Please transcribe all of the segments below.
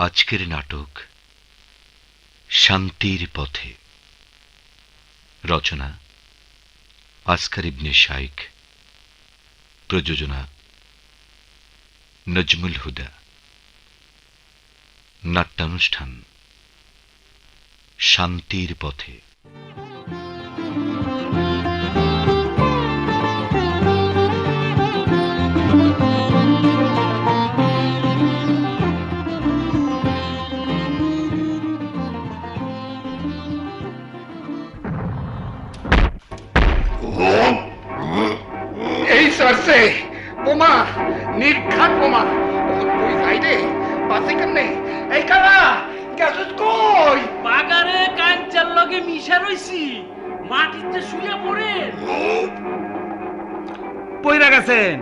আজকের নাটক শান্তির পথে। রচনা আসকার ইবনে শাইখ, প্রযোজনা নজমুল হুদা। নাট্যানুষ্ঠান শান্তির পথে। এই সরছে বোমা, নির্ঘাত বোমা। তুই যাইবে পাশে কেমনে? এই কালা গেছস কই? বাগারে কাঞ্চার লগে মিশা রইছি, মাটিতে শুয়ে পড়ে পইরা গেছেন।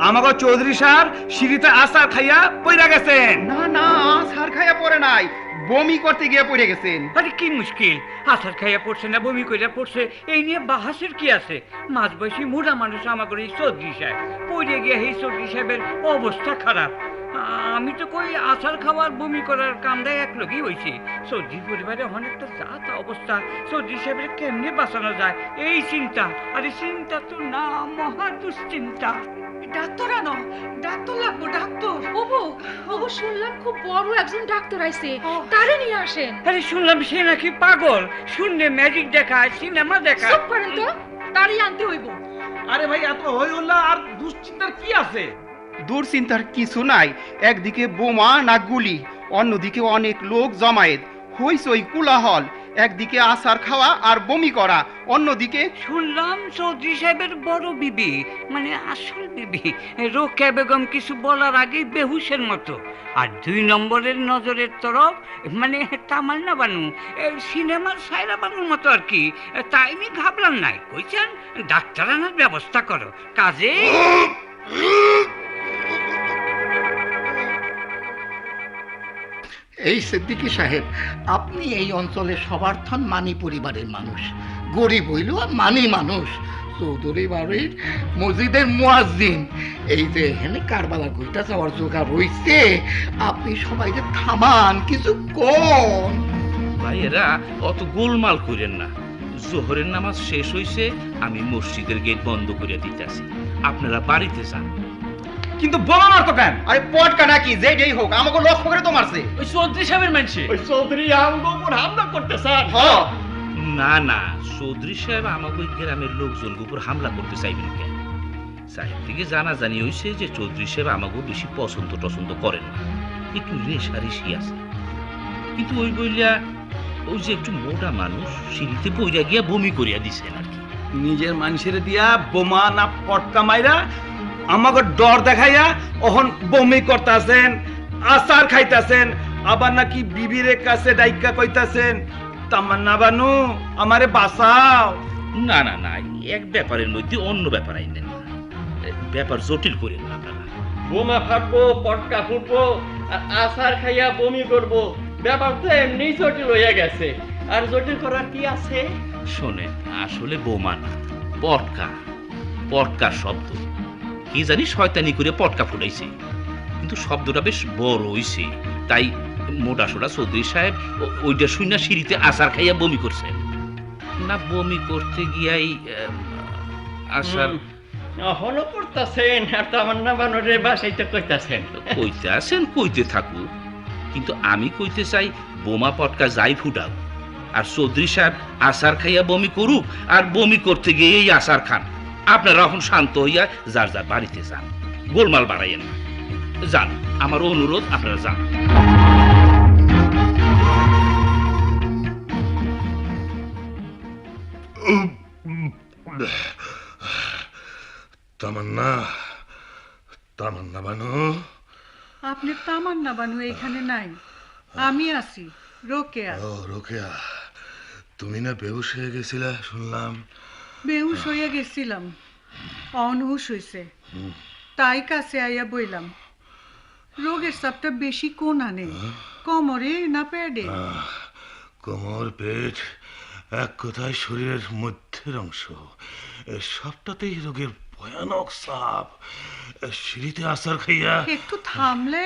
আমাকে চৌধুরী সাহেব সিঁড়িতে আচার খাইয়া পইরা গেছেন। না না, সার খাইয়া পড়ে নাই, বমি করতে গিয়ে পড়ে গেছেন। আরে কি মুশকিল, আচার খাইয়া পড়ছে না বমি কইরা পড়ছে, এই নিয়ে বাহাসের কি আছে? মাঝ বয়সী মুড়া মানুষ আমাকে এই চৌধুরী সাহেব পড়ে গিয়ে এই চৌধুরী সাহেবের অবস্থা খারাপ। আমি তো কই আচার খাওয়ার বমি করার কামটাই এক লগেই হয়েছে। চৌধুরী পরিবারে অনেকটা যা অবস্থা, চৌধুরী সাহেবের কেমনে বাঁচানো যায় এই চিন্তা। আরে চিন্তা তো না, মহা দুশ্চিন্তা। ডাক্তার আনো, ডাক্তার লাগবো, ডাক্তার। ওবো ওবো, শুনলাম খুব বড় একজন ডাক্তার আইছে, তারে নিয়ে আসেন। আরে শুনলাম সে নাকি পাগল, শুনলে ম্যাজিক দেখায়, সিনেমা দেখায়। চুপ করেন তো, তারই আনতে হইব। আরে ভাই, এত হই হল্লা আর দুশ্চিন্তার কি আছে? দুশ্চিন্তার কিছু নাই। একদিকে বোমা না গুলি, অন্যদিকে অনেক লোক জমায়েত, হইচই কোলাহল। একদিকে আচার খাওয়া আর বমি করা, অন্যদিকে শুনলাম চৌধুরী সাহেবের বড় বিবি, মানে আসল বিবি রোকেয়া বেগম কিছু বলার আগেই বেহুশের মতো। আর 2 নম্বরের নজরের তরফ মানে তামান্না বানু, সিনেমার সায়রা বানুর মতো আর কি। তাই আমি ঘাবলাম নাই, কইছেন ডাক্তার আনার ব্যবস্থা করো কাজে। এই সিদ্দিকী সাহেব, আপনি এই অঞ্চলে সবার্থন মানি পরিবারের মানুষ, গরিব হইল মানি মানুষ, চৌধুরী বাড়ির মসজিদের মুয়াজ্জিন। এই যে এখানে কারবালা গইটা যাওয়ার জোগাড় রইছে, আপনি সবাইকে থামান, কিছু কোন। ভাইয়েরা অত গোলমাল করেন না, জোহরের নামাজ শেষ হইছে, আমি মসজিদের গেট বন্ধ করে দিতেছি, আপনারা বাড়িতে যান। কিন্তু বোমা মারতো কেন? আরে পটকা নাকি যেই হোক, আমাকে লক্ষ্য করে তো মারছে। ওই চৌধুরী সাহেবের মানুষ, ওই চৌধুরী আমগো উপর হামলা করতে স্যার। না না, চৌধুরী সাহেব আমাকে গ্রামের লোকজনের উপর হামলা করতে চাইবেন কেন? সাহেব থেকে জানা জানি হয়েছে যে চৌধুরী সাহেব আমাকে বেশি পছন্দ করেন না, একটু রেশারেশি আছে। কিন্তু ওই বইলা ওই যে একটু মোটা মানুষ সিঁড়িতে বইরা গিয়া বমি করিয়া দিছেন আর কি। নিজের মানুষের দিয়া বোমা না পটকা মাইরা আমাকে ডর দেখাইয়া ওহন বমি করতেছেন, আচার খাইতেছেন, আবার নাকি বিবির কাছে ডাইকা কইতাছেন তামান্না বানু আমারে বাঁচাও। না না না, এক ব্যাপারের মধ্যে অন্য ব্যাপার আইনেন না, ব্যাপার জটিল করেন না আপনারা। বোমা ফাটবো, পটকা ফুটবো, আর আচার খাইয়া বমি করবো, ব্যাপার তো এমনি জটিল হইয়া গেছে। আর জটিল করার কি আছে? শোনেন, আসলে বোমা না, পটকা শব্দ। কি জানি শয়তানি করে পটকা ফুটাইছে, কিন্তু শব্দটা বেশ বড় হইছে, তাই মোটা সোটা চৌধুরী সাহেব ওইটা শুনে সিঁড়িতে আচার খাইয়া বমি করছেন। না বমি করতে গিয়াই আচার হলো করতেছেন, আর তামান্না বানরে বাসাইতে কইতাছেন। কইতে আছেন, কইতে থাকুক, কিন্তু আমি কইতে চাই বোমা পটকা যাই ফুটাও, আর চৌধুরী সাহেব আচার খাইয়া বমি করুক, আর বমি করতে গিয়ে এই আচার খান। আপনারা এখন শান্ত হইয়া যার যার বাড়িতে যান, গোলমাল বাড়াইয়েন না, যান, আমার অনুরোধ, আপনারা যান। তামান্না বানু। আপনি তামান্না বানু এখানে নাই, আমি আছি, রোকেয়া। ও রোকেয়া, তুমি না বেহুশ হয়ে গেছিলা শুনলাম। বেহুশ হইয়া গেছিলাম, অনহুশ হইছে, তাই কাছে আইয়া বইলাম। রোগের চাপটা বেশি কোন আনে, কোমরে না পেটে? কোমর, পেট, এক কথায় শরীরের মধ্যের অংশ, সবটাতেই রোগের ভয়ানক সাপ। সিঁড়িতে আসার খাইয়া একটু থামলে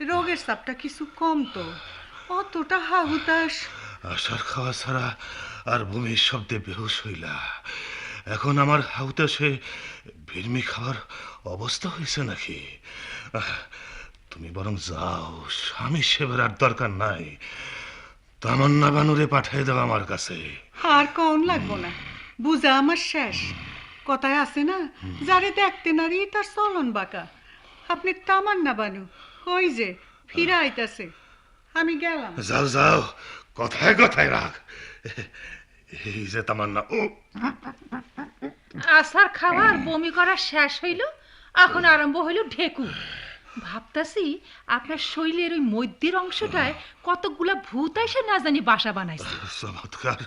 রোগের চাপটা কিছু কমতো, অতটা হাহুতাস। আসার খাওয়া ছাড়া আর বমির শব্দে বেহুশ হইলা। এখন আমার হাউতাসে ভিড়মি খাওয়ার অবস্থা হয়েছে নাকি? তুমি বরং যাও, স্বামী সেবার আর দরকার নাই। তামান্না বানুরে পাঠিয়ে দাও আমার কাছে। আর কম লাগবো না, বুঝা আমার শেষ। কথায় আছে না, যারে দেখতে নারী তার চলন বাঁকা। আপনি তামান্না বানু, ওই যে ফিরে আইতাছে। আমি গেলাম। যাও যাও, কথায় কথায় রাখ। এই যে তামান্না। আসার খাওয়ার বমি করা শেষ হইল, এখন আরম্ভ হইল ঢেকু। ভাবতাছি আপনার শরীরের ওই মধ্যের অংশটায় কতগুলা ভূত এসে না জানি বাসা বানাইছে। চমৎকার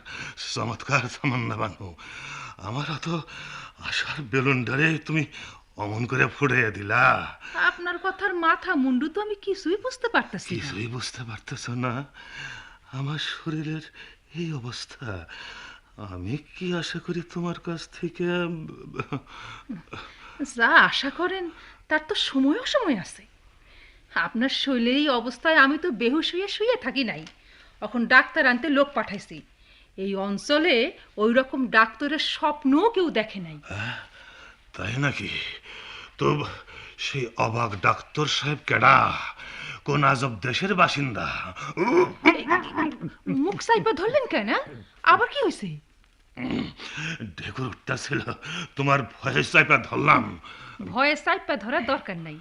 চমৎকার তামান্না বানু। আমার তো আশার বেলুনটারে তুমি অমন করে ফুড়িয়ে দিলা। আপনার কথার মাথা মুন্ডু তো আমি কিছুই বুঝতে পারতাছি না। কিছুই বুঝতে পারতেছ না? আমার শরীরের এই অবস্থা, আমি কি আশা করি তোমার কাছ থেকে? যা আশা করেন তার তো সময় অসময় আছে। আপনার শরীরের এই অবস্থায় আমি তো বেহুশ হইয়া শুয়ে থাকি নাই, এখন ডাক্তার আনতে লোক পাঠাইছি। এই অঞ্চলে ওই রকম ডাক্তারের স্বপ্নও কেউ দেখে নাই। তাই নাকি? তো সেই অবাক ডাক্তার সাহেব কেডা? কোন আজব দেশের বাসিন্দা? মুখ সাইপা ধরলেন কেন? আবার কি হয়েছে? ঢেকুর উঠতেছিল, তোমার ভয়ে চাইপা ধরলাম। ভয়ে সাইপা ধরার দরকার নাই।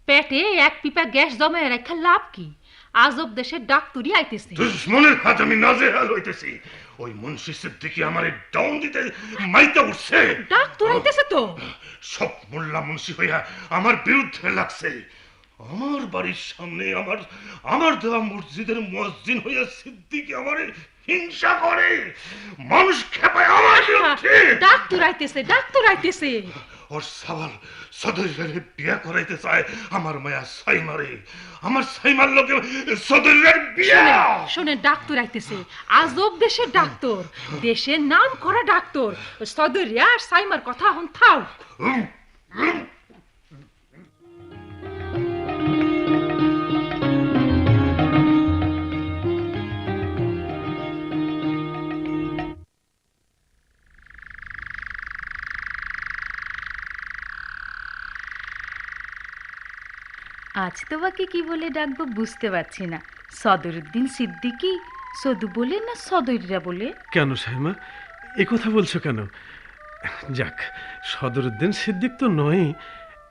পেটে এক পিপা গ্যাস জমায় রেখা লাভ কি? আজব দেশের ডাক্তারই আইতেছে। দুশ্মনের হাত আমি নাজেহাল হইতেছি। ওই মুন্সি সিদ্দিকী আমারে ডাউন দিতে মাইতে উঠছে। ডাক্তার আইতেছে তো। সব মোল্লা মুন্সি হইয়া আমার বিরুদ্ধে লাগছে। আমার বাড়ির সামনে আমার দেওয়া মসজিদের মুয়াজ্জিন হইয়া সিদ্দিকী আমারে হিংসা করে, মানুষ খেপায় আমার বিরুদ্ধে। ডাক্তার আইতেছে, ডাক্তার আইতেছে। ওর সাওয়াল সদরের বিয়া করাইতে চায় আমার মায়া সাইমারে। আমার সাইমার লোকে সদরের বিয়া। শুনে ডাক্তার আইতেছে, আজব দেশের ডাক্তার, দেশের নাম করা ডাক্তার। সদরিয়া আর সাইমার কথা এখন থাও। আজ তোমাকে কি বলে ডাকবো বুঝতে পারছি না। সদরুদ্দিন সিদ্দিকী সদু বলে না সদরিরা বলে? কেন সাইমা এ কথা বলছো কেন? যাক, সদরুদ্দিন সিদ্দিক তো নয়।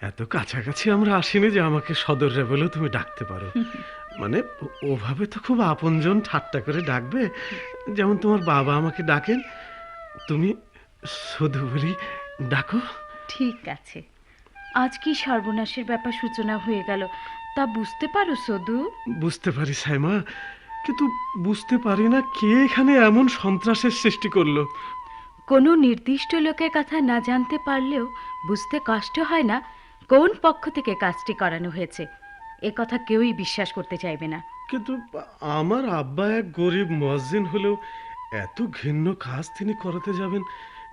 এত কাছাকাছি আমরা আসিনি যে আমাকে সদররা বলেও তুমি ডাকতে পারো। মানে ওভাবে তো খুব আপনজন, ঠাট্টা করে ডাকবে, যেমন তোমার বাবা আমাকে ডাকেন। তুমি সদু বলি ডাকো। ঠিক আছে, আজ কি সর্বনাশের ব্যাপার সূচনা হয়ে গেল তা বুঝতে পারো সদু? বুঝতে পারি সাইমা, কিন্তু বুঝতে পারি না কে এখানে এমন সন্ত্রাসের সৃষ্টি করলো। কোনো নির্দিষ্ট লোকের কথা না জানতে পারলেও বুঝতে কষ্ট হয় না কোন পক্ষ থেকে কাজটি করানো হয়েছে। এ কথা কেউই বিশ্বাস করতে চাইবে না। কিন্তু আমার আব্বা এক গরিব মুয়াজ্জিন হলেও এত ঘৃণ্য কাজ তিনি করাতে যাবেন,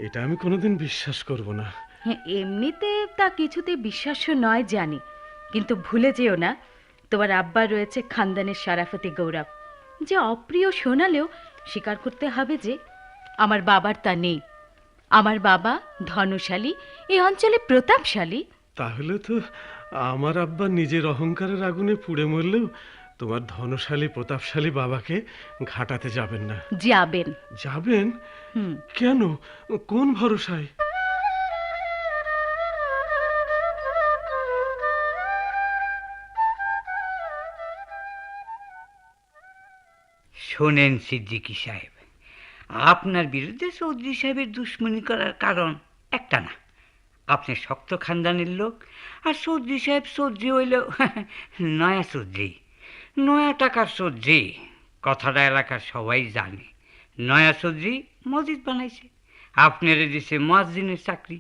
এটা আমি কোনোদিন বিশ্বাস করব না। হ্যাঁ, এমনিতে তা কিছুতে বিশ্বাস্য নয় জানি, কিন্তু ভুলে যেও না তোমার আব্বা রয়েছে খানদানের সারাফতি গৌরব, যে অপ্রিয় শোনালেও স্বীকার করতে হবে যে আমার বাবার তা নেই। আমার বাবা ধনশালী, এই অঞ্চলে প্রতাপশালী। তাহলে তো আমার আব্বা নিজের অহংকারের আগুনে পুড়ে মরলেও তোমার ধনশালী প্রতাপশালী বাবাকে ঘাটাতে যাবেন না। যাবেন। যাবেন? কেন? কোন ভরসায়? শোনেন সিদ্দিকী সাহেব, আপনার বিরুদ্ধে চৌধুরী সাহেবের দুশ্মনী করার কারণ একটা না। আপনি শক্ত খানদানের লোক, আর চৌধুরী সাহেব চৌধুরী হইল নয়া চৌধুরী, নয়া টাকার চৌধুরী। কথাটা এলাকার সবাই জানে। নয়া চৌধুরী মসজিদ বানাইছে, আপনারে দিছে মুয়াজ্জিনের চাকরি।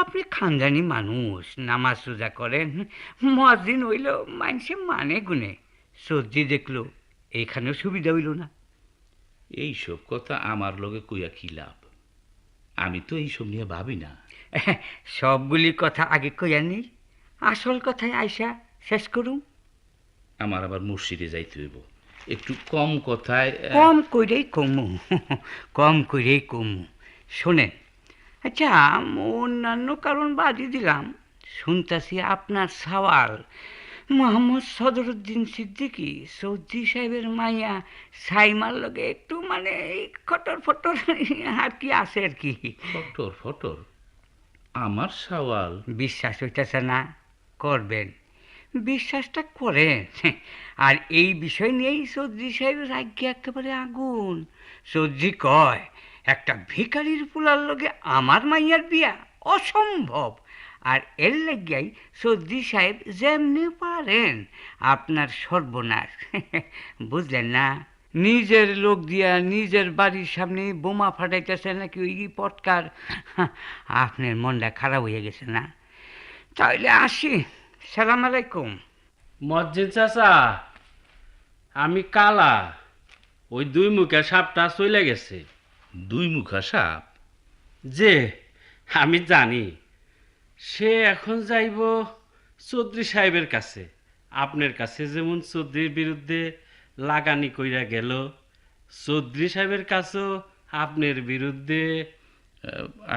আপনি খানদানি মানুষ, নামাজ রোজা করেন, মুয়াজ্জিন হইল মানুষে মানে গুনে। চৌধুরী দেখলো এইখানেও সুবিধা হইল না। এইসব কথা আমার লগে কইয়া কি লাভ? আমি তো এইসব নিয়ে ভাবি না। সবগুলি কথা আগে কইয়া নেই, আসল কথায় আইসা শেষ করুম। আমার আবার মসজিদে যাইতে হইব, একটু কম কথায় কম কইরেই কমু, কম কইরেই কমু। শোনেন, আচ্ছা অন্যান্য কারণ বাদই দিলাম, শুনতাছি আপনার সওয়াল মোহাম্মদ সদরুদ্দিন সিদ্দিকী চৌধুরী সাহেবের মাইয়া সাইমার লগে একটু মানে খটর ফটর আর কি আছে আর কি। ফটর ফটর? আমার সওয়াল বিশ্বাস হইতেছে না? করবেন, বিশ্বাসটা করেন। আর এই বিষয় নিয়েই চৌধুরী সাহেবের রাজ্যে একেবারে আগুন। চৌধুরী কয় একটা ভিখারির পোলার লগে আমার মাইয়ার বিয়া অসম্ভব। আর এর লাগিয়াই চৌধুরী সাহেব যেমনি পারেন আপনার সর্বনাশ, বুঝলেন না? নিজের লোক দিয়া নিজের বাড়ির সামনে বোমা ফাটাইতেছে নাকি ওই পটকার। আপনার মনটা খারাপ হয়ে গেছে না? তাইলে আসি, সালাম আলাইকুম। মসজিদ চাচা, আমি কালা, ওই দুই মুখের সাপটা চলে গেছে। দুই মুখা সাপ? যে আমি জানি, সে এখন যাইব চৌধুরী সাহেবের কাছে। আপনার কাছে যেমন চৌধুরীর বিরুদ্ধে লাগানি কইরা গেল, চৌধুরী সাহেবের কাছেও আপনার বিরুদ্ধে।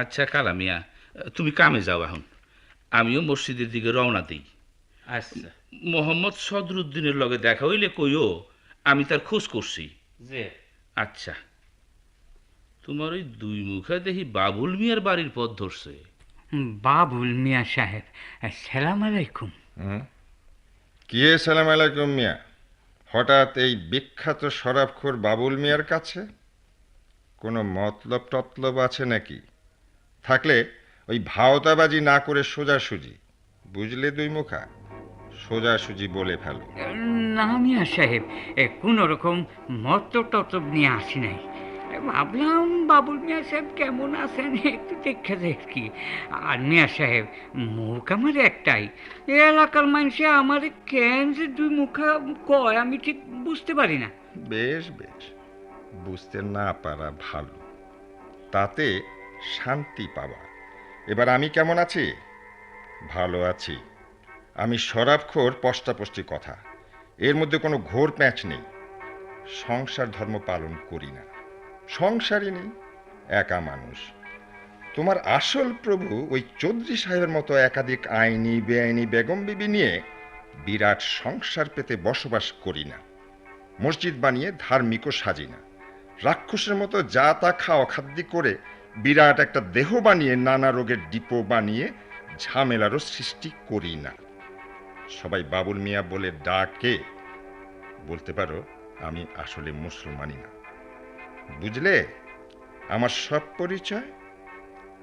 আচ্ছা কালা মিয়া, তুমি কামে যাও এখন, আমিও মসজিদের দিকে রওনা দিই। আচ্ছা। মোহাম্মদ সদরুদ্দিনের লগে দেখা হইলে কইও আমি তার খোঁজ করছি। যে আচ্ছা, তোমার ওই দুই মুখা দেখি বাবুল মিয়ার বাড়ির পথ ধরছে। বাবুল মিয়া সাহেব, সালাম আলাইকুম। কি সালাম আলাইকুম মিয়া? হঠাৎ এই বিখ্যাত শরাবখোর বাবুল মিয়ার কাছে? কোনো মতলব টতলব আছে নাকি? থাকলে ওই ভাওতাবাজি না করে সোজাসুজি, বুঝলে দুই মুখা, সোজাসুজি বলে ফেলো। না মিয়া সাহেব, কোনো রকম মতলব টতলব নিয়ে আসি নাই। ভাবলাম বাবুল মিয়া সাহেব কেমন আছেন একটু দেখা যায় কি। আর মিয়া সাহেব, মুখ আমার একটাই, এ এলাকার মানুষে আমার কেন যে দুই মুখা কয় আমি ঠিক বুঝতে পারি না। বেশ বেশ, বুঝতে না পারা ভালো, তাতে শান্তি পাওয়া। এবার আমি কেমন আছি? ভালো আছি। আমি শরাবখোর পষ্টাপষ্টি কথা, এর মধ্যে কোনো ঘোর প্যাঁচ নেই। সংসার ধর্ম পালন করি না, সংসারই নেই, একা মানুষ। তোমার আসল প্রভু ওই চৌধুরী সাহেবের মতো একাধিক আইনি বেআইনি বেগম বিবি নিয়ে বিরাট সংসার পেতে বসবাস করি না। মসজিদ বানিয়ে ধার্মিকও সাজি না। রাক্ষসের মতো যা তা খাওয়া খাদ্যি করে বিরাট একটা দেহ বানিয়ে নানা রোগের ডিপো বানিয়ে ঝামেলারও সৃষ্টি করি না। সবাই বাবুল মিয়া বলে ডাকে, বলতে পারো আমি আসলে মুসলমানই না। বুঝলে, আমার সব পরিচয়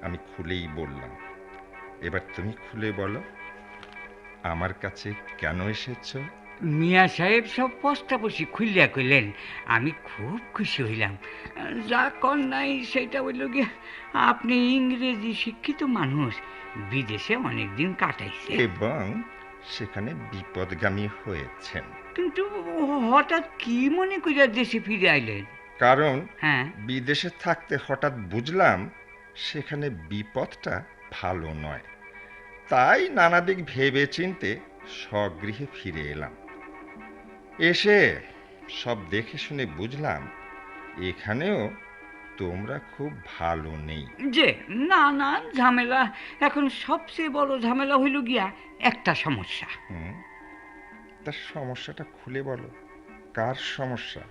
আমি খুলেই বললাম। এবার তুমি খুলে বলো, আমার কাছে কেন এসেছ? মিয়া সাহেব সব পস্তাপসি খুলিয়া কইলেন, আমি খুব খুশি হইলাম। যা কর নাই সেটা হইল গিয়া আপনি ইংরেজি শিক্ষিত মানুষ, বিদেশে অনেকদিন কাটাইছে এবং সেখানে বিপদগামী হয়েছেন। কিন্তু হঠাৎ কি মনে করিয়া দেশে ফিরে আইলেন? কারণ হ্যাঁ, বিদেশে থাকতে হঠাৎ বুঝলাম সেখানে বিপদটা ভালো নয়। তাই নানা দিক ভেবে চিনতে স্বগৃহে ফিরে এলাম। এসে সব দেখে শুনে বুঝলাম এখানেও তোমরা খুব ভালো নেই। যে না না ঝামেলা, এখন সবচেয়ে বড় ঝামেলা হইল গিয়া একটা সমস্যা। তার সমস্যাটা খুলে বলো। কার সমস্যা,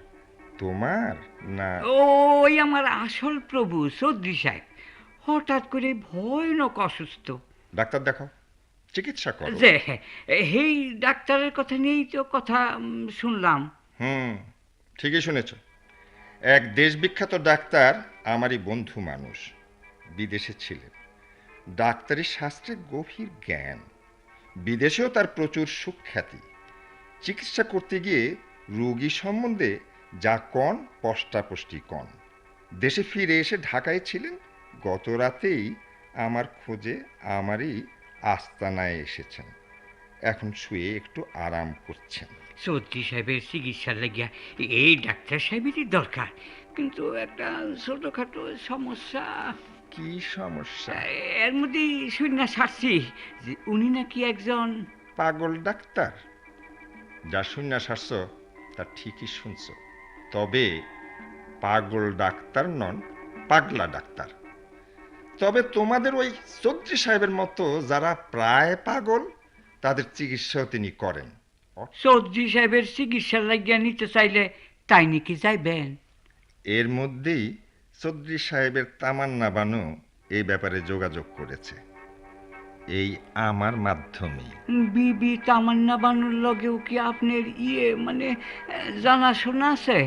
তোমার না? ওই আমার আসল প্রভু চৌধুরী সাহেব হঠাৎ করে ভয়ানক অসুস্থ। ডাক্তার দেখাও, চিকিৎসা করো। যে এই ডাক্তারের কথা নিয়েই তো কথা শুনলাম। ঠিকই শুনেছ। এক দেশ বিখ্যাত ডাক্তার আমারই বন্ধু মানুষ, বিদেশে ছিলেন। ডাক্তারি শাস্ত্রে গভীর জ্ঞান, বিদেশেও তার প্রচুর সুখ্যাতি। চিকিৎসা করতে গিয়ে রোগী সম্বন্ধে যা কন পষ্টাপষ্টি কন। দেশে ফিরে এসে ঢাকায় ছিলেন। গত রাতেই আমার খোঁজে আমারই আস্তানায় এসেছেন। এখন শুয়ে একটু আরাম করছেন। চৌধুরী সাহেবের চিকিৎসার লাগিয়া এই ডাক্তার সাহেবেরই দরকার, কিন্তু একটা ছোটখাটো সমস্যা। কি সমস্যা? এর মধ্যে শুনে শাসছি যে উনি নাকি একজন পাগল ডাক্তার। যা শুনে শাসছ তা ঠিকই শুনছ, তবে পাগল ডাক্তার নন, পাগলা ডাক্তার। তবে তোমাদের ওই চৌধুরী সাহেবের মতো যারা প্রায় পাগল তাদের চিকিৎসাও তিনি করেন। চৌধুরী সাহেবের চিকিৎসা লাগিয়া নিতে চাইলে তাই নাকি যাইবেন? এর মধ্যেই চৌধুরী সাহেবের তামান্না বানু এই ব্যাপারে যোগাযোগ করেছে, এই আমার মাধ্যমে। বিবি তামান্না বানুর লগেও কি আপনার মানে জানাশোনা আছে?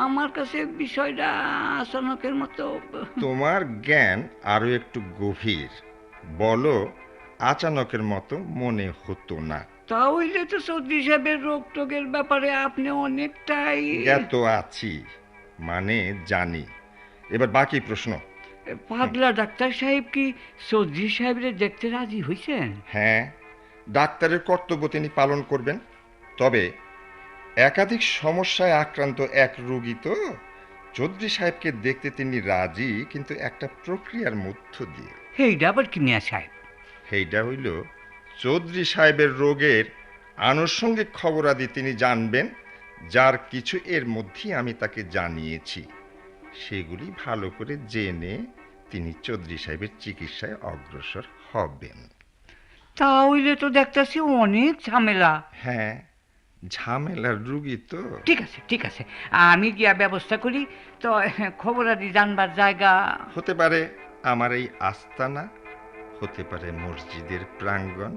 আমার কাছে বিষয়টা আচানকের মতো। তোমার জ্ঞান আরো একটু গভীর, বলো আচানকের মতো মনে হতো না। তাহলে তো চৌধুরী সাহেবের রোগ টোগের ব্যাপারে আপনি অনেকটাই জ্ঞাত আছি, মানে জানি। এবার বাকি প্রশ্ন। পাগলা ডাক্তার সাহেব কি চৌধুরী সাহেবের দেখতে রাজি হয়েছেন? হ্যাঁ, ডাক্তারের কর্তব্য তিনি পালন করবেন। তবে একাধিক সমস্যায় আক্রান্ত এক রোগী তো, চৌধুরী সাহেবকে দেখতে তিনি রাজি, কিন্তু একটা প্রক্রিয়ার মধ্য দিয়ে। সেইটা আবার কি নিয়া সাহেব? সেইটা হইল চৌধুরী সাহেবের রোগের আনুষঙ্গিক খবরাদি তিনি জানবেন, যার কিছু এর মধ্যেই আমি তাকে জানিয়েছি। সেগুলি ভালো করে জেনে তিনি চৌধুরী সাহেবের চিকিৎসায় অগ্রসর হবেন। তাহলে তো দেখতেছি অনেক ঝামেলা। হ্যাঁ, ঝামেলার রুগী তো। ঠিক আছে ঠিক আছে, আমি গিয়া ব্যবস্থা করি। তো খবরাদি জানবার জায়গা হতে পারে আমার এই আস্তানা, হতে পারে মসজিদের প্রাঙ্গণ,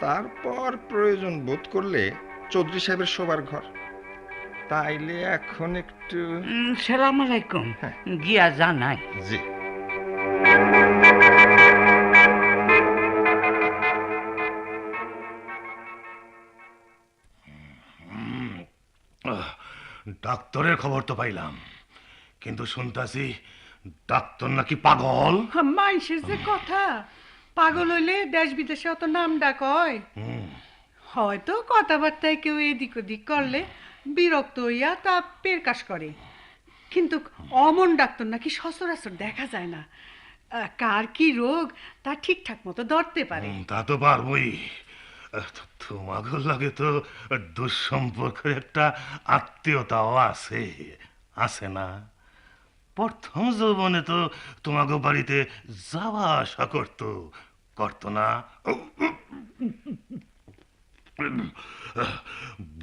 তারপর প্রয়োজন বোধ করলে চৌধুরী সাহেবের শোবার ঘর। তাইলে এখন একটু সালাম আলাইকুম গিয়া জানাই। জি। ডাক্তারের খবর তো পাইলাম, কিন্তু শুনতাছি ডাক্তার নাকি পাগল। মানুষের যে কথা, পাগল হইলে দেশ বিদেশে অত নাম ডাক হয়। হয়তো কথাবার্তায় কেউ এদিক ওদিক করলে বিরক্ত হইয়া তা পেরকাশ করে, কিন্তু অমন ডাক্তার নাকি সচরাচর দেখা যায় না। কার কি রোগ তা ঠিকঠাক মতো ধরতে পারে। তা তো পারবই। তোমাকে লাগে তো দুঃসম্পর্কের একটা আত্মীয়তাও আছে, আছে না? প্রথম যৌবনে তো তোমাকে বাড়িতে যাওয়া আসা করতো না?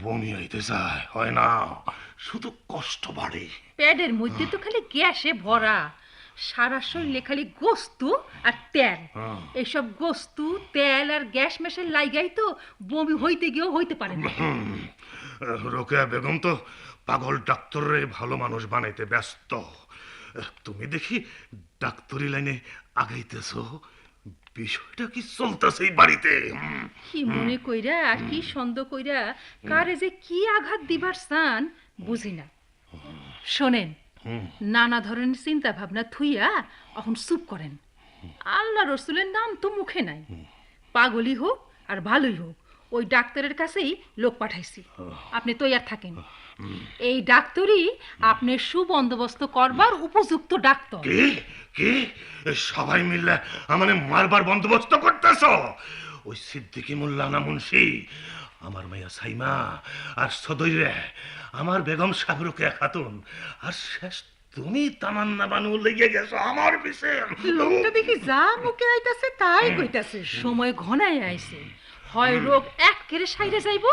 বমি হইতে যায়, হয় না, শুধু কষ্ট বাড়ে। পেটের মধ্যে তো খালি গ্যাসে ভরা, সারা শরীরে খালি গোস্তু আর তেল। এইসব গোস্তু তেল আর গ্যাস মেশে লাগাই তো বমি হইতে গিয়েও হইতে পারে না। রোকেয়া বেগম তো পাগল ডাক্তারে ভালো মানুষ বানাইতে ব্যস্ত। তুমি দেখি ডাক্তারি লাইনে আগাইতেছো, বিষয়টা কি চলতেছে এই বাড়িতে? কি মনে কইরা আর কি সন্দেহ কইরা কারে যে কি আঘাত দিবার চান বুঝি না। শোনেন, নানা ধরনের চিন্তা ভাবনা থুইয়া এখন চুপ করেন। আল্লাহ রসুলের নাম তো মুখে নাই। পাগলই হোক আর ভালোই হোক, ওই ডাক্তারের কাছেই লোক পাঠাইছি, আপনি তৈয়ার থাকেন। এই ডাক্তারই আপনার সুবন্দোবস্ত করবার উপযুক্ত ডাক্তার। কি সবাই মিলে আমারে মারবার বন্দোবস্ত করতেছ? ওই সিদ্দিকী মোল্লা না মুন্সি, আমার মাইয়া সাইমা আর সদৈরে, আমার বেগম সাগরকে খাতুন, আর শেষ তুমি তামান্না বানু লেগে গেছো আমার বিষয়ে। লোকটা দেখি যা মুখে আইতাছে তাই কইতাছে। সময় ঘনায় আইছে, হয় রোগ একেবারে সাইরে যাইব,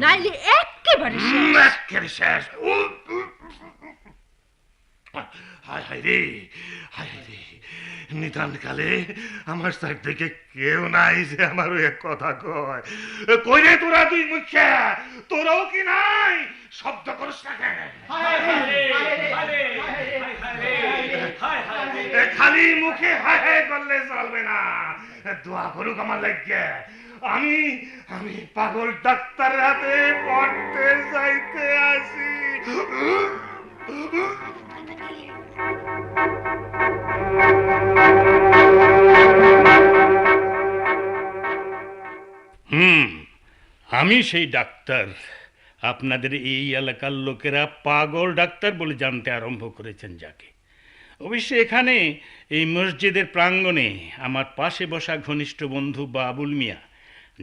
নাইলে একেবারে শেষ। হায় হায় রে, হায় রে, নিতান কালে আমার সাইড থেকে কেউ নাই যে আমার এক কথা কয়। কই রে তোরা দুই মুখে, তোরাও কি নাই? শব্দ করিস না কেন? খালি মুখে হায় হায় করলে চলবে না, দোয়া করুক আমার লাগে। আমি পাগল ডাক্তারের হাতে পড়তে যাইতে আসি। আমি সেই ডাক্তার। আপনাদের এই এলাকার লোকেরা পাগল ডাক্তার বলে জানতে আরম্ভ করেছেন যাকে। অবশ্য এখানে এই মসজিদের প্রাঙ্গণে আমার পাশে বসা ঘনিষ্ঠ বন্ধু বাবুল মিয়া,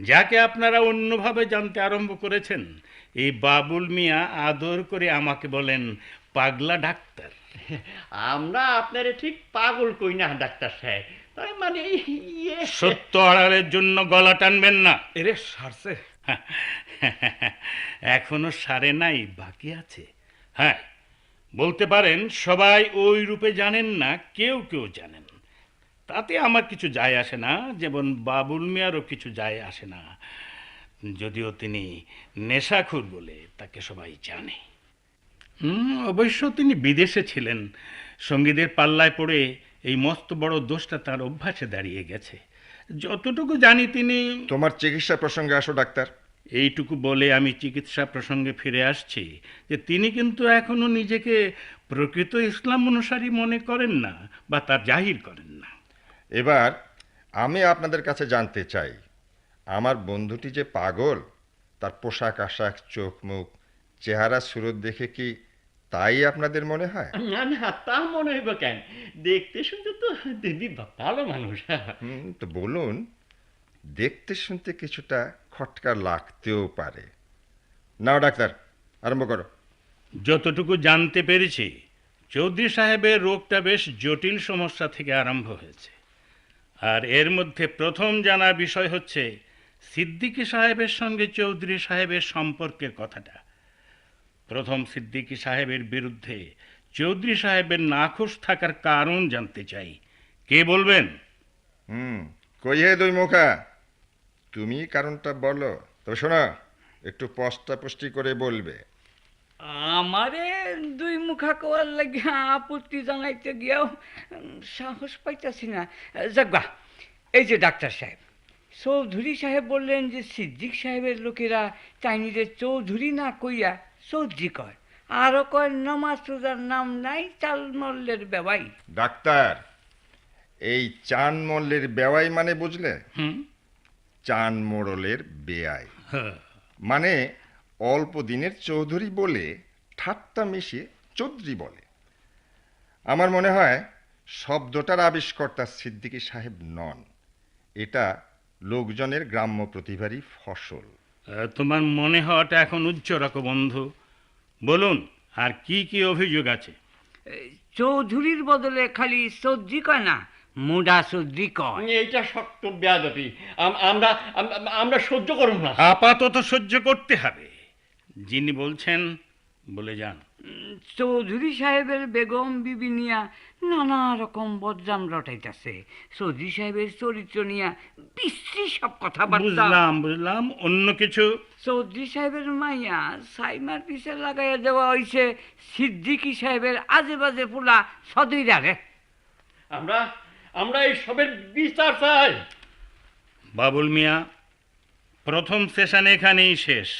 যাকে আপনারা অন্যভাবে জানতে আরম্ভ করেছেন, এই বাবুল মিয়া আদর করে আমাকে বলেন পাগলা ডাক্তার। আমরা আপনারে ঠিক পাগল কই না ডাক্তার সাহেব, তাই মানে সত্য আড়ালের জন্য গলা টানবেন না। এরে সারছে? এখনো সারে নাই, বাকি আছে। হ্যাঁ, বলতে পারেন সবাই ওই রূপে জানেন না, কেউ কেউ জানেন। তাতে আমার কিছু যায় আসে না, যেমন বাবুল মিয়ারও কিছু যায় আসে না, যদিও তিনি নেশাখোর বলে তাকে সবাই জানে। অবশ্য তিনি বিদেশে ছিলেন, সঙ্গীদের পাল্লায় পড়ে এই মস্ত বড় দোষটা তার অভ্যাসে দাঁড়িয়ে গেছে। যতটুকু জানি তিনি... তোমার চিকিৎসা প্রসঙ্গে আসো ডাক্তার। এইটুকু বলে আমি চিকিৎসা প্রসঙ্গে ফিরে আসছি যে তিনি কিন্তু এখনো নিজেকে প্রকৃত ইসলাম অনুসারী মনে করেন না, বা তার জাহির করেন না। এবার আমি আপনাদের কাছে জানতে চাই, আমার বন্ধুটি যে পাগল, তার পোশাক আশাক, চোখ মুখ, চেহারা সুরত দেখে কি তাই আপনাদের মনে হয়? না না, তা মনে হইব কেন? দেখতে শুনতে তো দিদি ভালো মানুষ। তো বলুন, দেখতে শুনতে কিছুটা খটকা লাগতেও পারে। নাও ডাক্তার, আরম্ভ করো। যতটুকু জানতে পেরেছি, চৌধুরী সাহেবের রোগটা বেশ জটিল সমস্যা থেকে আরম্ভ হয়েছে। আর এর মধ্যে প্রথম জানার বিষয় হচ্ছে সিদ্দিকী সাহেবের সঙ্গে চৌধুরী সাহেবের সম্পর্কের কথাটা। প্রথম সিদ্দিকী সাহেবের বিরুদ্ধে চৌধুরী সাহেবের নাখোশ থাকার কারণ জানতে চাই। কে বলবেন? কই হে দুই মুখা, তুমি কারণটা বলো। তবে শোনো, একটু পস্টাপস্টি করে বলবে। আমারে দুই মুখা কোয়ার লাগে আপত্তি জানাইতে গিয়েও সাহস পাইতেছি না। যাকবা, এই যে ডাক্তার সাহেব, চৌধুরী সাহেব বললেন যে সিদ্দিক সাহেবের লোকেরা চাইনিদের চৌধুরী না কইয়া চৌধুরী কয়, আরও কয় নামাজ রোজার নাম নাই, চাল মল্লের বেওয়াই। ডাক্তার, এই চান মল্লের বেওয়াই মানে বুঝলে? চান মোড়লের বেয়াই, মানে অল্প দিনের চৌধুরী বলে ঠাট্টা মিশিয়ে চৌধুরী বলে। আমার মনে হয় শব্দটার আবিষ্কর্তা সিদ্দিকী সাহেব নন, এটা লোকজনের গ্রাম্য প্রতিভারই ফসল। তোমার মনে হওয়াটা এখন উচ্চ রাখো বন্ধু। বলুন, আর কি কি অভিযোগ আছে? চৌধুরীর বদলে খালি চৌধুরী কয় না, মুডা চৌধুরী কয়। এইটা শক্ত বেয়াদবি, আমরা আমরা সহ্য করব না। আপাতত সহ্য করতে হবে। যিনি বলছেন বলে যান। চৌধুরী সাহেবের বেগম বিবি নিয়া নানা রকম বদনাম রটাইতেছে। চৌধুরী সাহেবের চরিত্র নিয়া বিশ্রী সব কথা। বুঝলাম। অন্য কিছু? চৌধুরী সাহেবের মাইয়া সাইমার পিছে লাগাইয়া দেওয়া হয়েছে সিদ্দিকী সাহেবের আজে বাজে পোলা সদৈরারে। আমরা এই সবের বিচার চাই। বাবুল মিয়া, প্রথম সেশন এখানেই শেষ।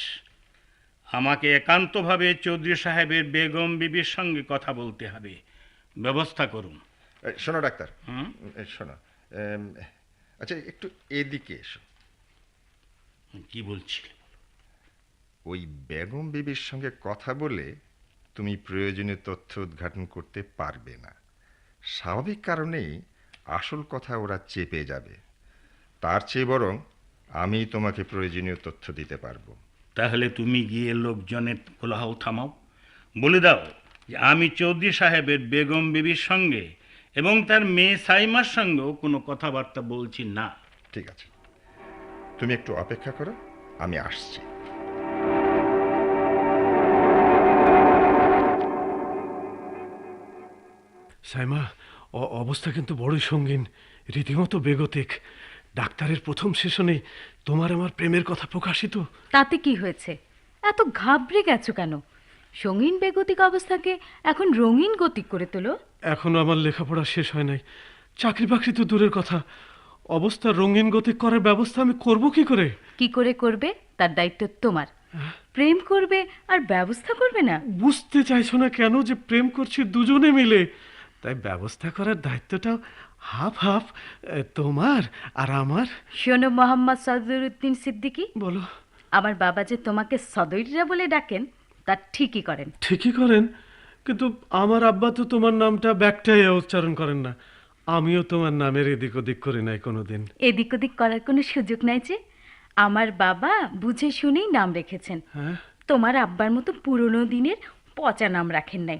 আমাকে একান্তভাবে চৌধুরী সাহেবের বেগম বিবির সঙ্গে কথা বলতে হবে, ব্যবস্থা করুন। শোনো ডাক্তার, শোনো, আচ্ছা একটু এদিকে এসো। কি বলছি? ওই বেগম বিবির সঙ্গে কথা বলে তুমি প্রয়োজনীয় তথ্য উদ্ঘাটন করতে পারবে না। স্বাভাবিক কারণেই আসল কথা ওরা চেপে যাবে। তার চেয়ে বরং আমি তোমাকে প্রয়োজনীয় তথ্য দিতে পারবো। তাহলে তুমি গিয়ে লোকজনের কোলাহল থামাও, বলে দাও যে আমি চৌধুরী সাহেবের বেগম বিবির সঙ্গে এবং তার মেয়ে সাইমার সঙ্গেও কোনো কথাবার্তা বলছি না। ঠিক আছে, তুমি একটু অপেক্ষা করো, আমি আসছি। সাইমা, অবস্থা কিন্তু বড়ই সঙ্গীন, রীতিমতো বেগতিক। ডাক্তারের প্রথম সেশনে তোমার আমার প্রেমের কথা প্রকাশিত। তাতে কি হয়েছে? এত ঘাবড়ে গেছো কেন? সঙ্গীন বেগতিক অবস্থাকে এখন রঙিন গতিক করে তোলো। এখনো আমার লেখাপড়া শেষ হয় নাই, চাকরি বাকরি তো দূরের কথা। অবস্থা রঙিন গতিক করার ব্যবস্থা আমি করব কি করে? কি করে করবে তার দায়িত্ব তোমার। প্রেম করবে আর ব্যবস্থা করবে না? বুঝতে চাইছো না কেন যে প্রেম করছি দুজনে মিলে? তাই ব্যবস্থা করার দায়িত্বটাও হাফ হাফ তোমার আর আমার। শোনো মোহাম্মদ সদরুদ্দিন সিদ্দিকী, বলো। আমার বাবা যে তোমাকে সদৈরা বলে ডাকেন তা ঠিকই করেন। ঠিকই করেন? কিন্তু আমার আব্বা তো তোমার নামটা ব্যাকটাইয়া উচ্চারণ করেন না। আমিও তোমার নামের এদিক ওদিক করি নাই কোনোদিন। এদিক ওদিক করার কোনো সুযোগ নাই যে। আমার বাবা বুঝে শুনেই নাম রেখেছেন। হ্যাঁ, তোমার আব্বার মতো পুরনো দিনের পচা নাম রাখেন নাই।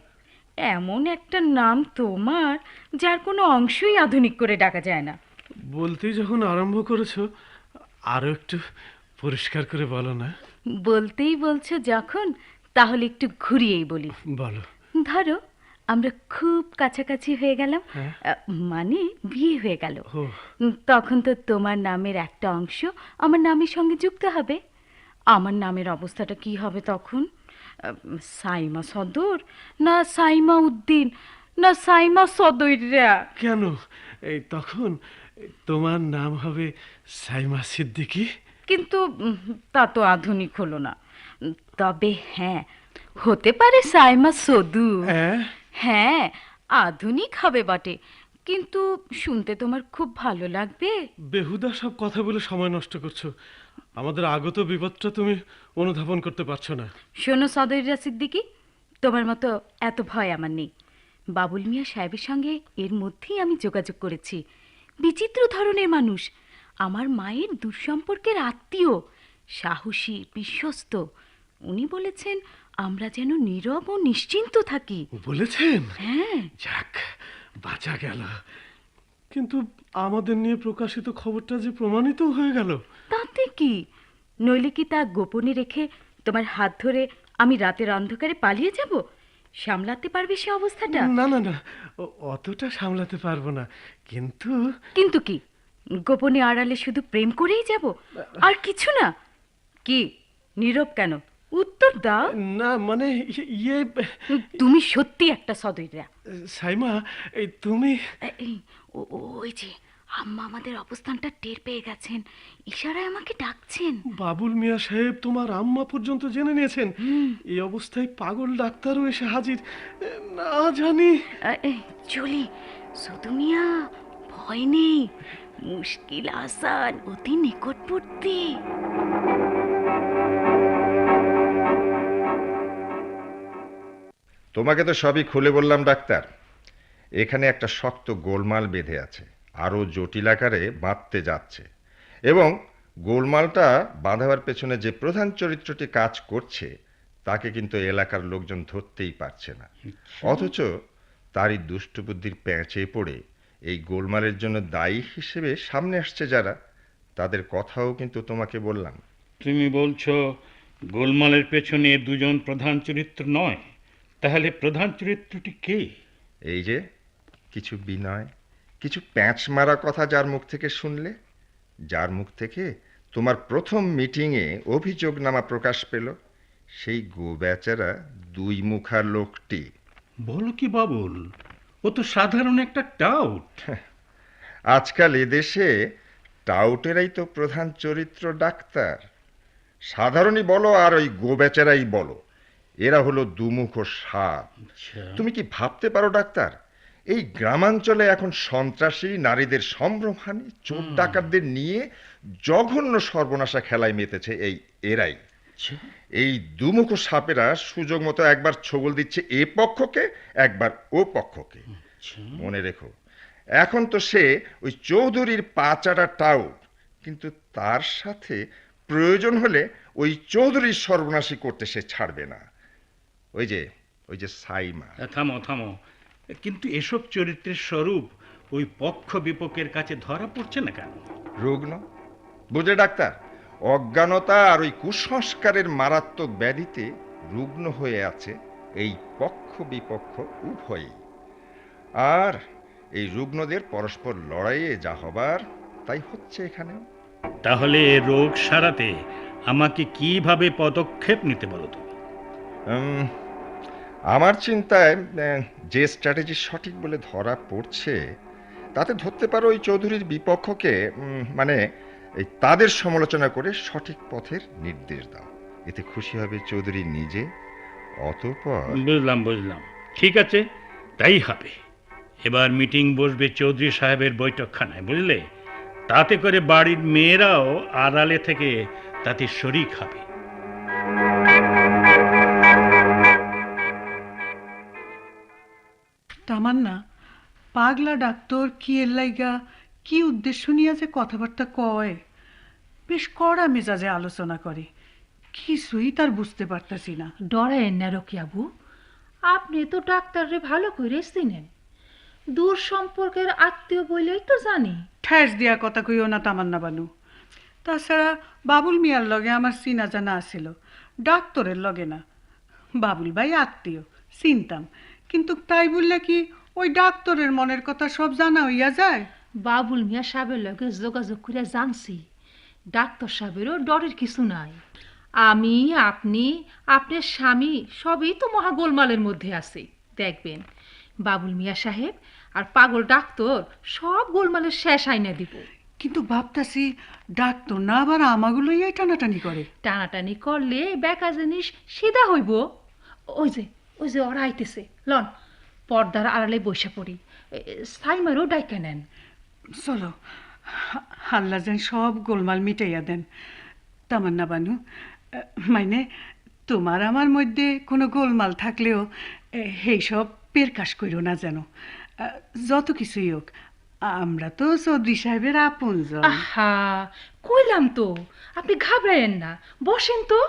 এমন একটা নাম তোমার যার কোনো অংশই আধুনিক করে ডাকা যায় না। বলতেই যখন আরম্ভ করেছো, আরো একটু পরিষ্কার করে বলো না। বলতেই বলছো যখন, তাহলে একটু ঘুরিয়েই বলি। বলো। ধরো আমরা খুব কাছাকাছি হয়ে গেলাম, মানে বিয়ে হয়ে গেল। তখন তো তোমার নামের একটা অংশ আমার নামের সঙ্গে যুক্ত হবে। আমার নামের অবস্থাটা কি হবে তখন? সাইমা সদর, না সাইমা উদ্দিন, না সাইমা সদইরা? কেন, এই তখন তোমার নাম হবে সাইমা সিদ্দিকী। কিন্তু তা তো আধুনিক হলো না। তবে হ্যাঁ, হতে পারে সাইমা সদু। হ্যাঁ, আধুনিক হবে বটে, কিন্তু শুনতে তোমার খুব ভালো লাগবে। বেহুদা সব কথা বলে সময় নষ্ট করছো। আমাদের আগত বিপদটা তুমি অনুধাবন করতে পারছো না। শোনো সদইরা সিদ্দিকী, তোমার মতো এত ভয় আমার নেই। বাবুল মিয়া সাহেবের সঙ্গে এর মধ্যেই আমি যোগাযোগ করেছি। বিচিত্র ধরনের মানুষ, আমার মায়ের দুঃসম্পর্কের আত্মীয়, সাহসী, বিশ্বস্ত। উনি বলেছেন আমরা যেন নীরব ও নিশ্চিন্ত থাকি। বলেছেন? হ্যাঁ। যাক, বাঁচা গেল। কিন্তু আমাদের নিয়ে প্রকাশিত খবরটা যে প্রমাণিত হয়ে গেল। তাতে কি? নইলে কি তা গোপনে রেখে তোমার হাত ধরে আমি রাতের অন্ধকারে পালিয়ে যাব? সামলাতে পারবে সে অবস্থাটা? না না না, অতটা সামলাতে পারবো না। কিন্তু কিন্তু কি? গোপনে আড়ালে শুধু প্রেম করেই যাব, আর কিছু না? কি নীরব কেন? উত্তর দাও। না মানে ইয়ে, তুমি সত্যি একটা সদইরা। সাইমা, এই তুমি ওই যে আম্মা আমাদের অবস্থানটা টের পেয়ে গেছেন, ইশারায় আমাকে ডাকছেন। বাবুল মিয়া সাহেব তোমার আম্মা পর্যন্ত জেনে নিয়েছেন। এই অবস্থায় পাগল ডাক্তারও এসে হাজির। না জানি। চলি সদু মিয়া, ভয় নেই, মুশকিল আসান, অতি নিকটবর্তী। তোমাকে তো সবই খুলে বললাম ডাক্তার। এখানে একটা শক্ত গোলমাল বেঁধে আছে, আরও জটিল আকারে বাঁধতে যাচ্ছে, এবং গোলমালটা বাঁধাবার পেছনে যে প্রধান চরিত্রটি কাজ করছে তাকে কিন্তু এলাকার লোকজন ধরতেই পারছে না। অথচ তারই দুষ্টবুদ্ধির প্যাঁচে পড়ে এই গোলমালের জন্য দায়ী হিসেবে সামনে আসছে যারা, তাদের কথাও কিন্তু তোমাকে বললাম। তুমি বলছো গোলমালের পেছনে দুজন প্রধান চরিত্র নয়, তাহলে প্রধান চরিত্রটি কে? এই যে কিছু বিনয়, কিছু প্যাঁচ মারা কথা যার মুখ থেকে শুনলে, যার মুখ থেকে তোমার প্রথম মিটিংয়ে অভিযোগনামা প্রকাশ পেল, সেই গোবেচারা দুই মুখা লোকটি। বলো কি বাবুল, ও তো সাধারণ একটা টাউট। আজকাল এদেশে টাউটেরাই তো প্রধান চরিত্র ডাক্তার। সাধারণই বলো আর ওই গোবেচারাই বলো, এরা হলো দুমুখ সাপ। তুমি কি ভাবতে পারো ডাক্তার, এই গ্রামাঞ্চলে এখন সন্ত্রাসী, নারীদের সম্ভ্রমহানি, চোর ডাকাতদের নিয়ে জঘন্য সর্বনাশা খেলায় মেতেছে এই এরাই। এই দুমুখ সাপেরা সুযোগ মতো একবার ছবল দিচ্ছে এ পক্ষকে, একবার ও পক্ষকে। মনে রেখো, এখন তো সে ওই চৌধুরীর পাচাটা টাউট, কিন্তু তার সাথে প্রয়োজন হলে ওই চৌধুরীর সর্বনাশী করতে সে ছাড়বে না। ওই যে সাইমা। থামো থামো, কিন্তু এসব চরিত্রের স্বরূপ ওই পক্ষ বিপক্ষের কাছে ধরা পড়ছে না কেন? রুগ্ন বুঝে ডাক্তার, অজ্ঞানতা আর ওই কুসংস্কারের মারাত্মক ব্যাধিতে রুগ্ন হয়ে আছে এই পক্ষ বিপক্ষ উভয়ই। আর এই রুগ্নদের পরস্পর লড়াইয়ে যা হবার তাই হচ্ছে এখানেও। তাহলে রোগ সারাতে আমাকে কিভাবে পদক্ষেপ নিতে বলো তুমি? আমার চিন্তায় যে স্ট্র্যাটেজি সঠিক বলে ধরা পড়ছে তাতে ধরতে পারো ওই চৌধুরীর বিপক্ষকে, মানে এই তাদের সমালোচনা করে সঠিক পথের নির্দেশ দাও। এতে খুশি হবে চৌধুরী নিজে। অতঃপর বুঝলাম, ঠিক আছে, তাই হবে। এবার মিটিং বসবে চৌধুরী সাহেবের বৈঠকখানায়, বুঝলে? তাতে করে বাড়ির মেয়েরাও আড়ালে থেকে তাতে শরিক হবে। তামান্না, পাগলা ডাক্তার কি এর লাইগা কি উদ্দেশ্য নিয়ে যে কথাবার্তা কয়, বেশ কড়া মেজাজে আলোচনা করে, কিছুই তার বুঝতে পারতাছি না। ডরায়েন না রকিয়াবু, আপনি তো ডাক্তাররে ভালো করে চিনেন, দূর সম্পর্কের আত্মীয় বলেই তো জানি। ঠেস দিয়া কথা কইও না তামান্না বানু। তাছাড়া বাবুল মিয়ার লগে আমার চিনা জানা আছিল, ডাক্তারের লগে না। বাবুল ভাই আত্মীয়, চিনতাম, কিন্তু তাই বললে কি ওই ডাক্তারের মনের কথা সব জানা হইয়া যায়? বাবুল মিয়া সাহেবের লগে যোগাযোগ করে জানছি, ডাক্তার সাহেবেরও ডরের কিছু নাই। আমি, আপনি, আপনার স্বামী সবই তো মহা গোলমালের মধ্যে আছে। দেখবেন বাবুল মিয়া সাহেব আর পাগল ডাক্তার সব গোলমালের শেষ আইনা দিব। কিন্তু ভাবতাছি ডাক্তার না আবার আমাগুলোই টানাটানি করে। টানাটানি করলে বেকা জিনিস সিধা হইব। ওই যে ওরা আইতেছে, লন পর্দার আড়ালে বসে পড়ি, সাইমারও ডাইকা নেন। চলো, আল্লাহ যেন সব গোলমাল মিটাইয়া দেন। তামান্না বানু, মানে তোমার আমার মধ্যে কোনো গোলমাল থাকলেও সেই সব পেরকাশ কইরো না যেন। যত কিছুই হোক, আমরা তো চৌধুরী সাহেবের আপনজন। আহা, কইলাম তো, আপনি ঘাবড়ায়েন না, বসেন তো।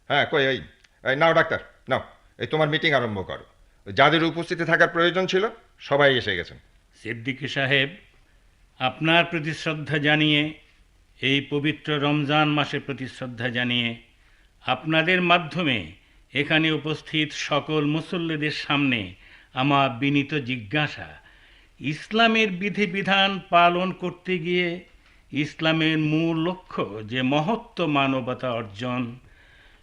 হ্যাঁ, কই এই নাও ডাক্তার, নাও, এই তোমার মিটিং আরম্ভ করো। যাদের উপস্থিতি থাকার প্রয়োজন ছিল সবাই এসে গেছেন। সিদ্দিকী সাহেব, আপনার প্রতি শ্রদ্ধা জানিয়ে, এই পবিত্র রমজান মাসের প্রতি শ্রদ্ধা জানিয়ে আপনাদের মাধ্যমে এখানে উপস্থিত সকল মুসল্লিদের সামনে আমার বিনীত জিজ্ঞাসা, ইসলামের বিধিবিধান পালন করতে গিয়ে ইসলামের মূল লক্ষ্য যে মহত্ব মানবতা অর্জন,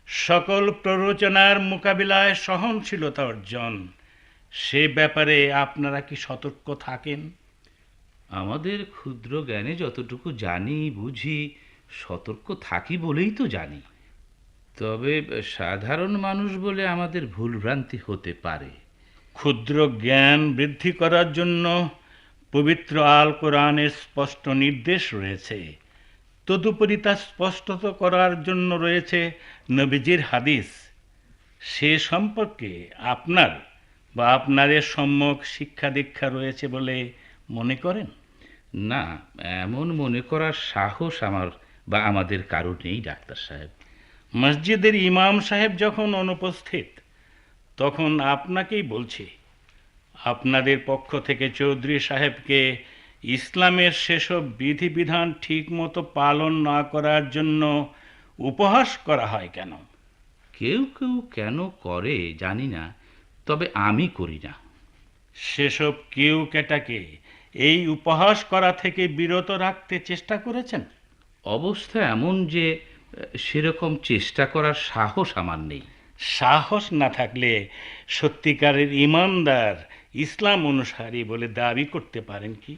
সকল প্ররোচনার মোকাবিলায় সহনশীলতা অর্জন, সে ব্যাপারে আপনারা কি সতর্ক থাকেন? আমাদের ক্ষুদ্র জ্ঞানে যতটুকু জানি বুঝি সতর্ক থাকি বলেই তো জানি। তবে সাধারণ মানুষ বলে আমাদের ভুলভ্রান্তি হতে পারে। ক্ষুদ্র জ্ঞান বৃদ্ধি করার জন্য পবিত্র আল কোরআনের স্পষ্ট নির্দেশ রয়েছে, তদুপরি তা স্পষ্টত করার জন্য রয়েছে নবীজির হাদিস। সে সম্পর্কে আপনার বা আপনাদের সম্যক শিক্ষা দীক্ষা রয়েছে বলে মনে করেন? না, এমন মনে করার সাহস আমার বা আমাদের কারো নেই ডাক্তার সাহেব। মসজিদের ইমাম সাহেব যখন অনুপস্থিত, তখন আপনাকেই বলছি, আপনাদের পক্ষ থেকে চৌধুরী সাহেবকে ইসলামের সেসব বিধিবিধান ঠিকমতো পালন না করার জন্য উপহাস করা হয় কেন? কেউ কেউ কেন করে জানি না, তবে আমি করি না। সেসব কেউ কেটাকে এই উপহাস করা থেকে বিরত রাখতে চেষ্টা করেছেন? অবস্থা এমন যে সেরকম চেষ্টা করার সাহস আমার নেই। সাহস না থাকলে সত্যিকারের ইমানদার ইসলাম অনুসারী বলে দাবি করতে পারেন কি?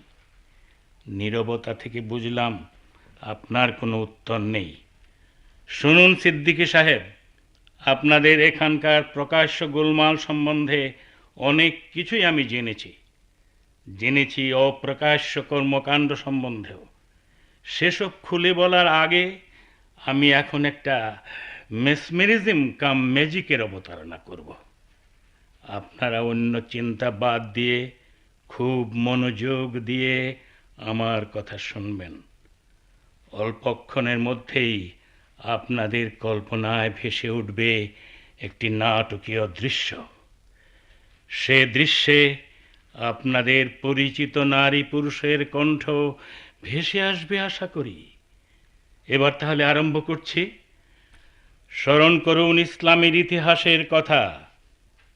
নীরবতা থেকে বুঝলাম আপনার কোনো উত্তর নেই। শুনুন সিদ্দিকী সাহেব, আপনাদের এখানকার প্রকাশ্য গোলমাল সম্বন্ধে অনেক কিছুই আমি জেনেছি অপ্রকাশ্য কর্মকাণ্ড সম্বন্ধেও। সেসব খুলে বলার আগে আমি এখন একটা মেসমেরিজম কাম ম্যাজিকের অবতারণা করব। আপনারা অন্য চিন্তা বাদ দিয়ে খুব মনোযোগ দিয়ে আমার কথা শুনবেন। অল্পক্ষণের মধ্যেই আপনাদের কল্পনায় ভেসে উঠবে একটি নাটকীয় দৃশ্য। সে দৃশ্যে আপনাদের পরিচিত নারী পুরুষের কণ্ঠ ভেসে আসবে আশা করি। এবার তাহলে আরম্ভ করছি। স্মরণ করুন ইসলামের ইতিহাসের কথা।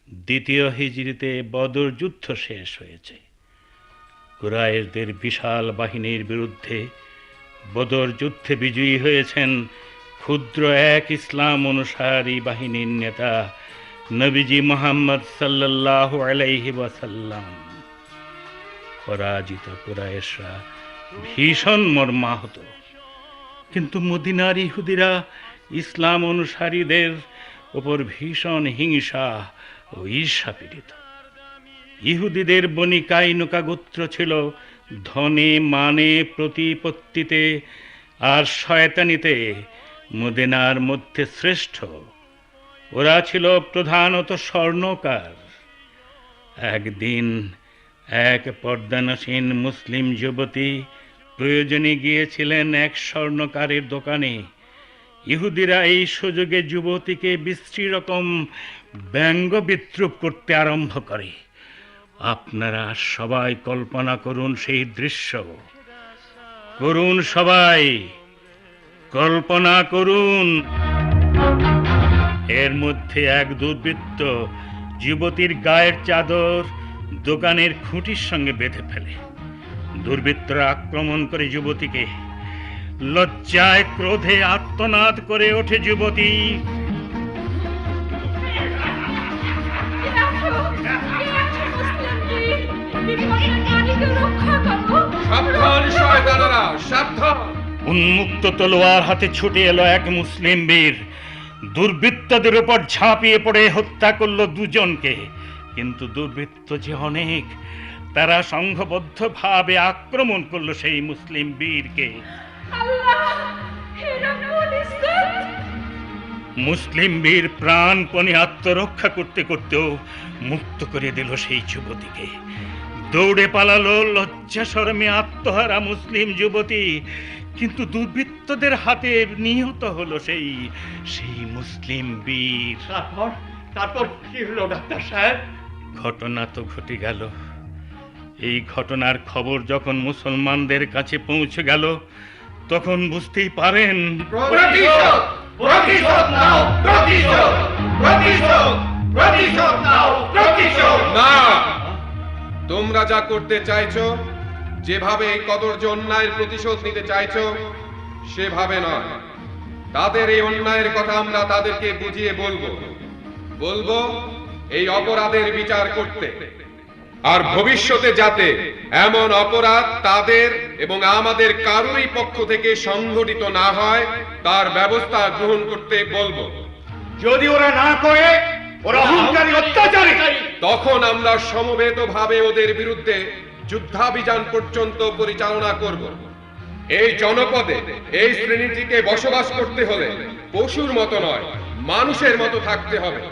দ্বিতীয় হিজরিতে বদর যুদ্ধ শেষ হয়েছে। কুরাইশদের বিশাল বাহিনীর বিরুদ্ধে বদর যুদ্ধে বিজয়ী হয়েছেন ক্ষুদ্র এক ইসলাম অনুসারী বাহিনীর নেতা নবীজি মুহাম্মদ সাল্লাল্লাহু আলাইহি ওয়াসাল্লাম। পরাজিত কুরাইশরা ভীষণ মর্মাহত, কিন্তু মদিনার ইহুদিরা ইসলাম অনুসারীদের উপর ভীষণ হিংসা ও ঈর্ষা পীড়িত। ইহুদিদের বনি কাইনুকা গোত্র ছিল ধনে মানে প্রতিপত্তিতে আর শয়তানিতে মদিনার মধ্যে শ্রেষ্ঠ। ওরা ছিল প্রধানত স্বর্ণকার। একদিন এক পর্দানসীন মুসলিম যুবতী প্রয়োজনে গিয়েছিলেন এক স্বর্ণকারের দোকানে। ইহুদিরা এই সুযোগে যুবতীকে বিশ্রী রকম ব্যঙ্গ বিদ্রুপ করতে আরম্ভ করে। আপনারা সবাই কল্পনা করুন সেই দৃশ্য, করুন সবাই কল্পনা করুন। এর মধ্যে এক দুর্বৃত্ত যুবতীর গায়ের চাদর দোকানের খুঁটির সঙ্গে বেঁধে ফেলে। দুর্বৃত্তরা আক্রমণ করে যুবতীকে। লজ্জায় ক্রোধে আর্তনাদ করে ওঠে যুবতী। উন্মুক্ত তলোয়ার হাতে ছুটে এলো এক মুসলিম বীর। দুর্বৃত্তদের উপর ঝাঁপিয়ে পড়ে হত্যা করলো দুজনকে। কিন্তু দুর্বৃত্ত যে অনেক, তারা সংঘবদ্ধভাবে আক্রমণ করলো সেই মুসলিম বীরকে। মুসলিম বীর প্রাণপণে আত্মরক্ষা করতে করতেও মুক্ত করে দিল সেই যুবতীকে। দৌড়ে পালালো লজ্জা শরমে আত্মহারা মুসলিম যুবতী। কিন্তু দুর্বৃত্তদের হাতে নিহত হলো সেই মুসলিম বীর। তারপর কি হলো ডাক্তার সাহেব? ঘটনা তো ঘটে গেল। এই ঘটনার খবর যখন মুসলমানদের কাছে পৌঁছে গেল, তখন বুঝতেই পারেন না, তোমরা যা করতে চাইছো, যেভাবে এই কদর্য অন্যায়ের প্রতিশোধ নিতে চাইছো, সেভাবে নয়। তাদের এই অন্যায়ের কথা আমরা তাদেরকে বুঝিয়ে বলবো এই অপরাধের বিচার করতে, আর ভবিষ্যতে যাতে এমন অপরাধ তাদের এবং আমাদের কারোরই পক্ষ থেকে সংঘটিত না হয় তার ব্যবস্থা গ্রহণ করতে বলবো। যদি ওরা না করে, ওরা অহংকারী অত্যাচারী, তখন আমরা সমবেতভাবে ওদের বিরুদ্ধে যুদ্ধাভিযান পর্যন্ত পরিচালনা করব। এই জনপদে এই শ্রেণীটিকে বসবাস করতে হলে পশুর মতো নয়, মানুষের মতো থাকতে হবে।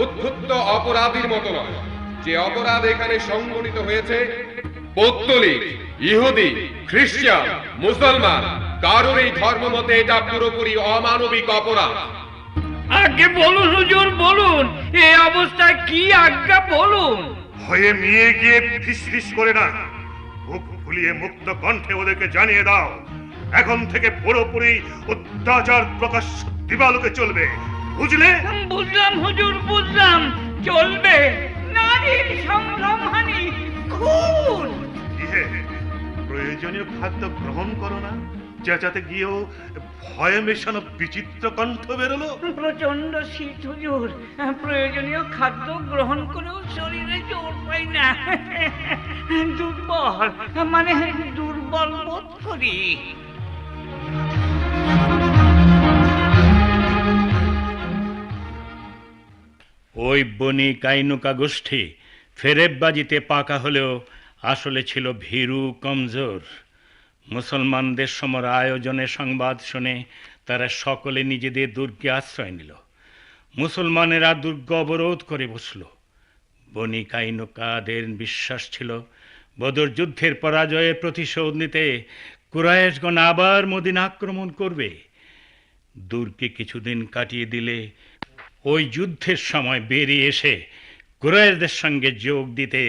উদ্বুদ্ধ অপরাধীর মতো নয়। যে অপরাধ এখানে সংঘটিত হয়েছে, পৌত্তলিক, ইহুদি, খ্রিস্টান, মুসলমান, কারোর এই ধর্ম মতে এটা পুরোপুরি অমানবিক অপরাধ। আগে বলুন হুজুর, বলুন এই অবস্থায় কি আজ্ঞা বলুন। ভয়ে নিয়ে গিয়ে ফিসফিস করে না, বুক ফুলিয়ে মুক্ত কণ্ঠে ওদেরকে জানিয়ে দাও, এখন থেকে পুরোপুরি অত্যাচার প্রকাশ্য দিবালোকে চলবে, বুঝলে? বুঝলাম হুজুর, বুঝলাম। চলবে নারীর সংগ্রামহানি, খুন। প্রয়োজনীয় খাদ্য গ্রহণ করো না, যাতে গিয়েও ভয়ে মেশানো বিচিত্র কণ্ঠ বেরোলো। প্রচন্ড শীত হুজুর, প্রয়োজনীয় খাদ্য গ্রহণ করেও শরীরে জোর পাই না। দুর্বল বোধ করি। ওই বনি কাইনুকা গোষ্ঠী ফেরেববাজিতে পাকা হলেও আসলে ছিল ভীরু, কমজোর। মুসলমানদের সমর আয়োজনের সংবাদ শুনে তারা সকলে নিজেদের দুর্গে আশ্রয় নিল। মুসলমানেরা দুর্গ অবরোধ করে বসল। বনি কাইনুকাদের বিশ্বাস ছিল বদর যুদ্ধের পরাজয়ের প্রতিশোধ নিতে কুরাইশগণ আবার মদিনা আক্রমণ করবে। দুর্গে কিছুদিন কাটিয়ে দিলে ওই যুদ্ধের সময় বেরিয়ে এসে কুরাইশদের সঙ্গে যোগ দিতে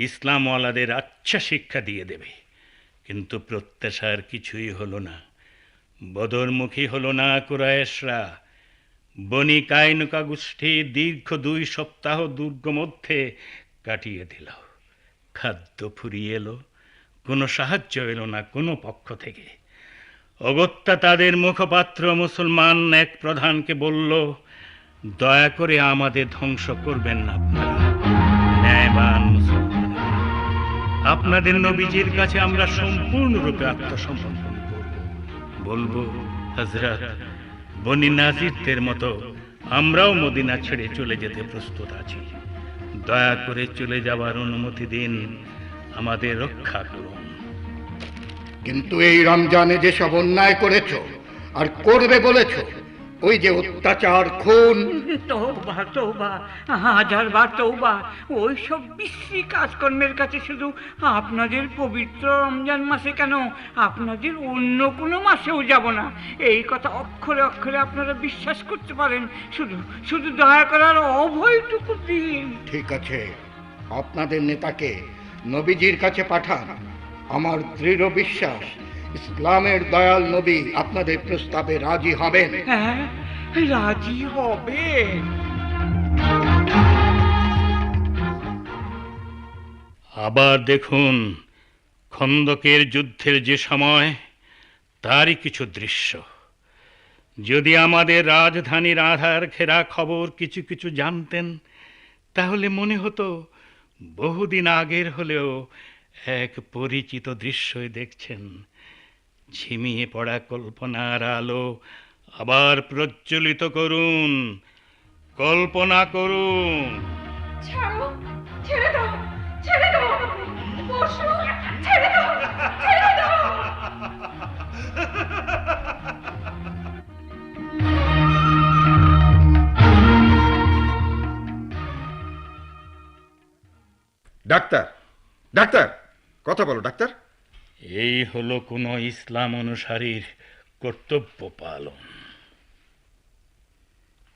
ইসলামওয়ালাদের আচ্ছা শিক্ষা দিয়ে দেবে। কিন্তু প্রত্যাশার কিছুই হলো না। বদরমুখী হলো না কুরাইশরা। বনি কাইনুকা গোষ্ঠী দীর্ঘ 2 সপ্তাহ দুর্গ মধ্যে কাটিয়ে দিল। খাদ্য ফুরিয়ে এলো, কোনো সাহায্য এলো না কোনো পক্ষ থেকে। অগত্যা তাদের মুখপাত্র মুসলমান এক প্রধানকে বলল, দয়া করে আমাদের ধ্বংস করবেন না আপনারা, ন্যায়বান মুসলমান। আপনাদের নবীজির কাছে আমরা সম্পূর্ণরূপে আত্মসমর্পণ করব। বলবো, হযরত, বনি নাজিরদের মতো আমরাও মদিনা ছেড়ে চলে যেতে প্রস্তুত আছি। দয়া করে চলে যাওয়ার অনুমতি দিন, আমাদের রক্ষা করুন। কিন্তু এই রমজানে যেসব অন্যায় করেছ আর করবে বলেছ, ওই যে অত্যাচার, খুন। তৌবা তৌবা, হাজারবার তৌবা। ওই সব বিশ্রী কাজকর্মের কাছে শুধু আপনাদের পবিত্র রমজান মাসে কেন, আপনাদের অন্য কোনো মাসেও যাব না। এই কথা অক্ষরে অক্ষরে আপনারা বিশ্বাস করতে পারেন। শুধু শুধু দয়া করার অভয়টুকু দিন। ঠিক আছে, আপনাদের নেতাকে নবীজির কাছে পাঠান। আমার দৃঢ় বিশ্বাস ইসলামের দয়াল নবী আপনাদের প্রস্তাবে রাজি হবেন। হ্যাঁ, রাজি হবে। আবার দেখুন, খন্দকের যুদ্ধের যে সময়, তারই কিছু দৃশ্য। যদি আমাদের রাজধানীর আধার ঘেরা খবর কিছু কিছু জানতেন, তাহলে মনে হতো বহুদিন আগের হলেও এক পরিচিত দৃশ্যই দেখছেন। ঝিমিয়ে পড়া কল্পনার আলো আবার প্রজ্বলিত করুন, কল্পনা করুন। ছাড়ো, ছেড়ে দাও, ছেড়ে দাও আমাকে। বসো, ছেড়ে দাও, ছেড়ে দাও। ডাক্তার, ডাক্তার, কথা বলো ডাক্তার। এই হলো কোনো ইসলাম অনুসারীর কর্তব্য পালন।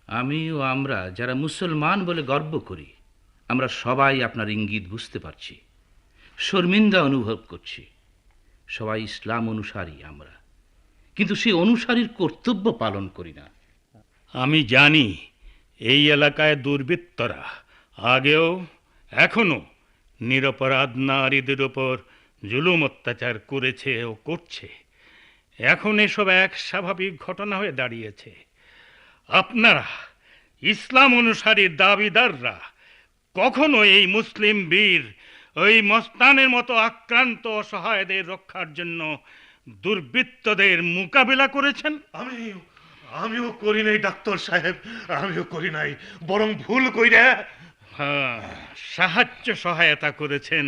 আমি ও আমরা যারা মুসলমান বলে গর্ব করি, আমরা সবাই আপনার ইঙ্গিত বুঝতে পারছি, শর্মিন্দা অনুভব করছি। সবাই ইসলাম অনুসারী আমরা, কিন্তু সেই অনুসারীর কর্তব্য পালন করি না। আমি জানি এই এলাকায় দুর্বৃত্তরা আগেও এখনো নিরপরাধ নারীদের উপর জুলুম অত্যাচার করেছে ও করছে। এখন এসব এক স্বাভাবিক ঘটনা হয়ে দাঁড়িয়েছে। আপনারা ইসলাম অনুসারী দাবিদাররা কখনো এই মুসলিম বীর, ওই মস্তানের মতো আক্রান্ত অসহায়দের রক্ষার জন্য দুর্বৃত্তদের মোকাবিলা করেছেন? আমিও করি নাই ডাক্তার সাহেব, আমিও করি নাই, বরং ভুল কইরা সাহায্য সহায়তা করেছেন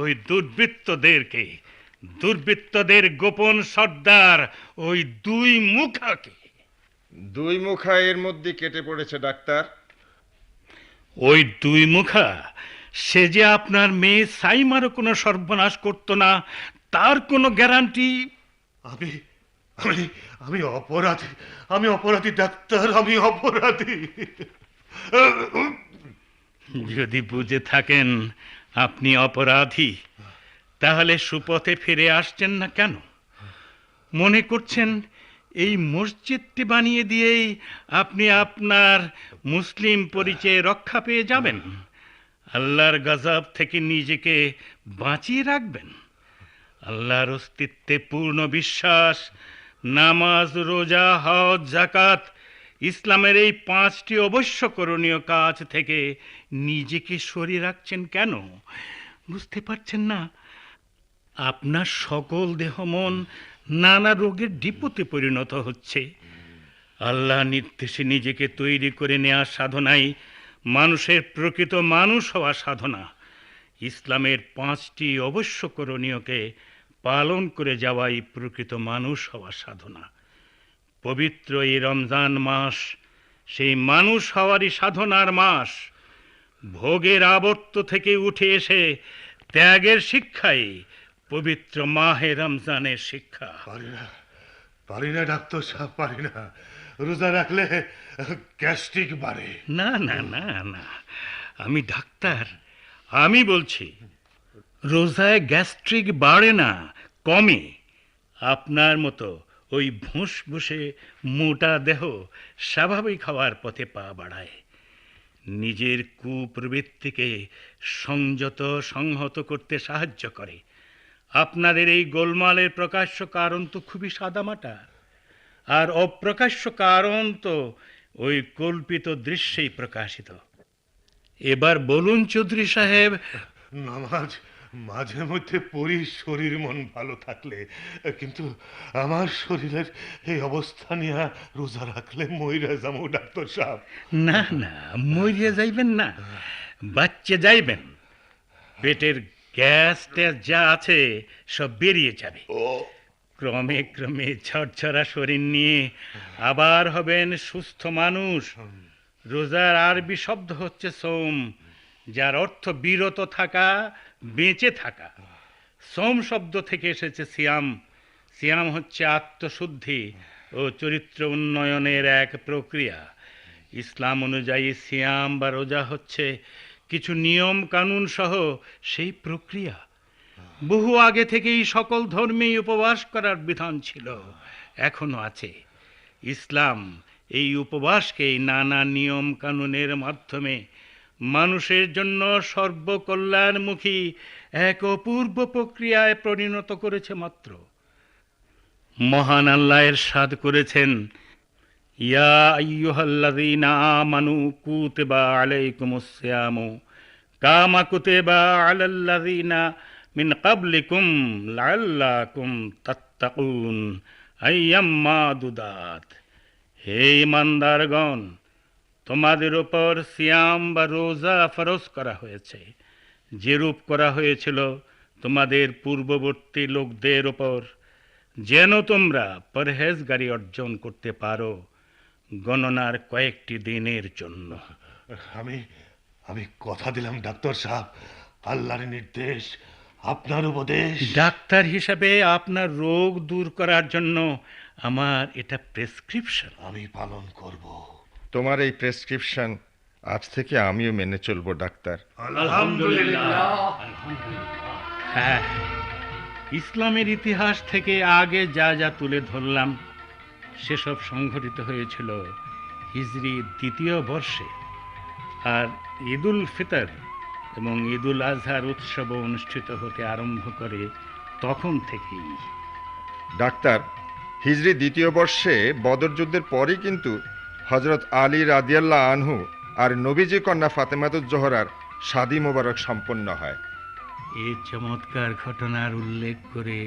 ওই দুর্বৃত্তদেরকে, দুর্বৃত্তদের গোপন সর্দার ওই দুই মুখাকে। দুই মুখা এর মধ্যে কেটে পড়েছে ডাক্তার। ওই দুই মুখা, সে যে আপনার মেয়ে সাইমারও কোনো সর্বনাশ করত না, তার কোনো গ্যারান্টি? আমি আমি আমি অপরাধী, আমি অপরাধী ডাক্তার, আমি অপরাধী। যদি বুঝে থাকেন আপনি অপরাধী, তাহলে সুপথে ফিরে আসছেন না কেন? মনে করছেন এই মসজিদটি বানিয়ে দিয়েই আপনি আপনার মুসলিম পরিচয় রক্ষা পেয়ে যাবেন, আল্লাহর গজব থেকে নিজেকে বাঁচিয়ে রাখবেন? আল্লাহর অস্তিত্বে পূর্ণ বিশ্বাস, নামাজ, রোজা, হজ, যাকাত, ইসলামের এই 5টি অবশ্য করণীয় কাজ থেকে নিজেকে সরিয়ে রাখছেন কেন? বুঝতে পারছেন না? আপনার সকল দেহ মন নানা রোগের ডিপোতে পরিণত হচ্ছে। আল্লাহ নির্দেশে নিজেকে তৈরি করে নেওয়ার সাধনাই মানুষের প্রকৃত মানুষ হওয়া সাধনা। ইসলামের 5টি অবশ্য করণীয়কে পালন করে যাওয়াই প্রকৃত মানুষ হওয়া সাধনা। পবিত্র এই রমজান মাস সেই মানুষ হওয়ারই সাধনার মাস। ভোগের আবর্ত থেকে উঠে এসে ত্যাগের শিক্ষাই পবিত্র মাহে রমজানের শিক্ষা। পারি না ডাক্তার সাহেব, পারি না। রোজা রাখলে গ্যাস্ট্রিক বাড়ে। না না না না, আমি ডাক্তার, আমি বলছি রোজায় গ্যাস্ট্রিক বাড়ে না, কমে। আপনার মতো ওই ভুঁস ভুষে মোটা দেহ স্বাভাবিক হওয়ার পথে পা বাড়ায়, নিজের কুপ্রবৃত্তিকে সংযত সংহত করতে সাহায্য করে। আপনাদের এই গোলমালের প্রকাশ্য কারণ তো খুবই সাদামাটা, আর অপ্রকাশ্য কারণ তো ওই কল্পিত দৃশ্যেই প্রকাশিত। এবার বলুন চৌধুরী সাহেব। নামাজ মাঝে মধ্যে পড়ি শরীর মন ভালো থাকলে, কিন্তু আমার শরীরের এই অবস্থা নিয়ে রোজা রাখলে মইরা যাবো ডাক্তার সাহেব। না না, মরিয়া যাইবেন না, বাচ্চা যাইবেন। পেটের গ্যাস ট্যাস যা আছে সব বেরিয়ে যাবে। ক্রমে ক্রমে ঝরঝরা শরীর নিয়ে আবার হবেন সুস্থ মানুষ। রোজার আরবি শব্দ হচ্ছে সোম, যার অর্থ বিরত থাকা, বেঁচে থাকা। সোম শব্দ থেকে এসেছে সিয়াম। সিয়াম হচ্ছে আত্মশুদ্ধি ও চরিত্র উন্নয়নের এক প্রক্রিয়া। ইসলাম অনুযায়ী সিয়াম বা রোজা হচ্ছে কিছু নিয়ম কানুন সহ সেই প্রক্রিয়া। বহু আগে থেকেই সকল ধর্মেই উপবাস করার বিধান ছিল, এখনো আছে। ইসলাম এই উপবাসকে নানা নিয়ম কানুনের মাধ্যমে মানুষের জন্য সর্বকল্যাণমুখী এক অপূর্ব প্রক্রিয়ায় পরিণত করেছে মাত্র। মহান আল্লাহ ইরশাদ করেছেন, ইয়া আইয়ুহাল্লাযীনা আমানু কুতিবা আলাইকুমুস সিয়ামু কামা কুতিবা আলাল্লাযীনা মিন ক্বাবলিকুম লাআল্লাকুম তাত্তাকুন আইয়াম মাদুদাত। হে ঈমানদারগণ, তোমাদের উপর সিয়াম বা রোজা ফরজ করা হয়েছে, যেরূপ করা হয়েছিল তোমাদের পূর্ববর্তী লোকদের উপর, যেন তোমরা পরহেজগারি অর্জন করতে পারো গণনার কয়েকটি দিনের জন্য। আমি কথা দিলাম ডাক্তার সাহেব, আল্লাহর নির্দেশ, আপনার উপদেশ। ডাক্তার হিসাবে আপনার রোগ দূর করার জন্য আমার এটা প্রেসক্রিপশন। আমি পালন করব। তোমার এই প্রেসক্রিপশন আজ থেকে আমিও মেনে চলবো ডাক্তার। আলহামদুলিল্লাহ। হ্যাঁ, ইসলামের ইতিহাস থেকে আগে যা যা তুলে ধরলাম সেসব সংঘটিত হয়েছিল হিজরি ২য় বর্ষে, আর ঈদুল ফিতর এবং ঈদুল আজহার উৎসব অনুষ্ঠিত হতে আরম্ভ করে তখন থেকেই। ডাক্তার, হিজরি ২য় বর্ষে বদর যুদ্ধের পরই কিন্তু হযরত আলী রাদিয়াল্লাহু আনহু আর নবীজি কন্যা ফাতেমাতুজ জোহরার শাদী মোবারক সম্পন্ন হয়। এই চমৎকার ঘটনার উল্লেখ করে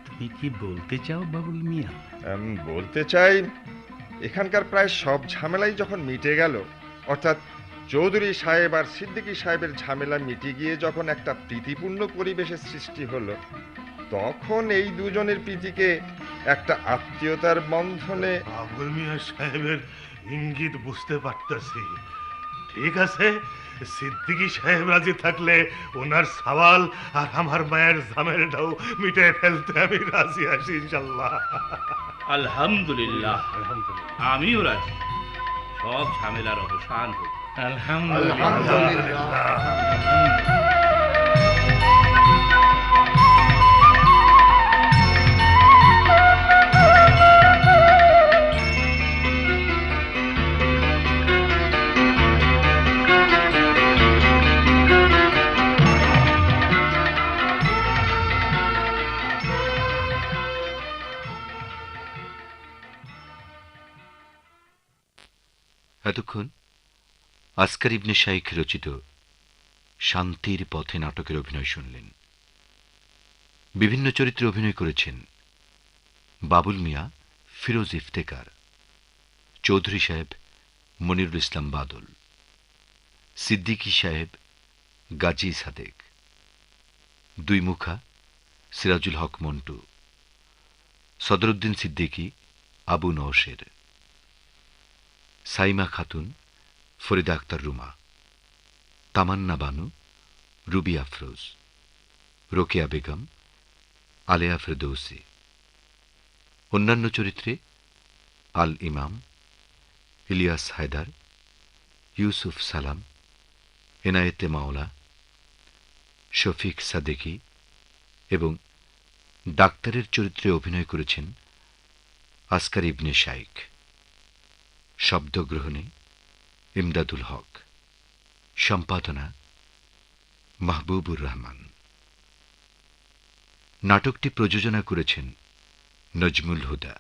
তুমি কি বলতে চাও বাবুল মিয়া? বলতে চাই, এখানকার প্রায় সব ঝামেলাই যখন মিটে গেল, অর্থাৎ চৌধুরী সাহেব আর সিদ্দিকী সাহেবের ঝামেলা মিটে গিয়ে যখন একটা প্রীতিপূর্ণ পরিবেশের সৃষ্টি হলো, তখন এই দুজনের প্রীতিকে একটা আত্মীয়তার বন্ধনে। বাবুল মিয়া সাহেবের ইঙ্গিত বুঝতে পারতেছি। ঠিক আছে, সিদ্দিকী সাহেব রাজি থাকলে ওনার সওয়াল আর আমার মায়ের ঝামেলাটাও মিটে ফেলতে আমি রাজি আছি ইনশাআল্লাহ। আলহামদুলিল্লাহ, আমিও রাজি। সব ঝামেলার অবসান হোক। আলহামদুলিল্লাহ। এতক্ষণ আসকার ইবনে শাইখ রচিত শান্তির পথে নাটকের অভিনয় শুনলেন। বিভিন্ন চরিত্রে অভিনয় করেছেন বাবুল মিয়া ফিরোজ ইফতেকার, চৌধুরী সাহেব মনিরুল ইসলাম বাদল, সিদ্দিকী সাহেব গাজী সাদেক, দুই মুখা সিরাজুল হক মন্টু, সদরুদ্দিন সিদ্দিকী আবু নওশের, সাইমা খাতুন ফরিদা আক্তার রুমা, তামান্না বানু রুবি আফরোজ, রোকেয়া বেগম আলেয়া ফেরদৌসি। অন্যান্য চরিত্রে আল ইমাম, ইলিয়াস হায়দার, ইউসুফ সালাম, এনায়েতে মাওলা, শফিক সাদেকি এবং ডাক্তারের চরিত্রে অভিনয় করেছেন আসকার ইবনে শাইখ। শব্দগ্রহণে ইমদাদুল হক, সম্পাদনা মাহবুবুর রহমান। নাটকটি প্রযোজনা করেছেন নজমুল হুদা।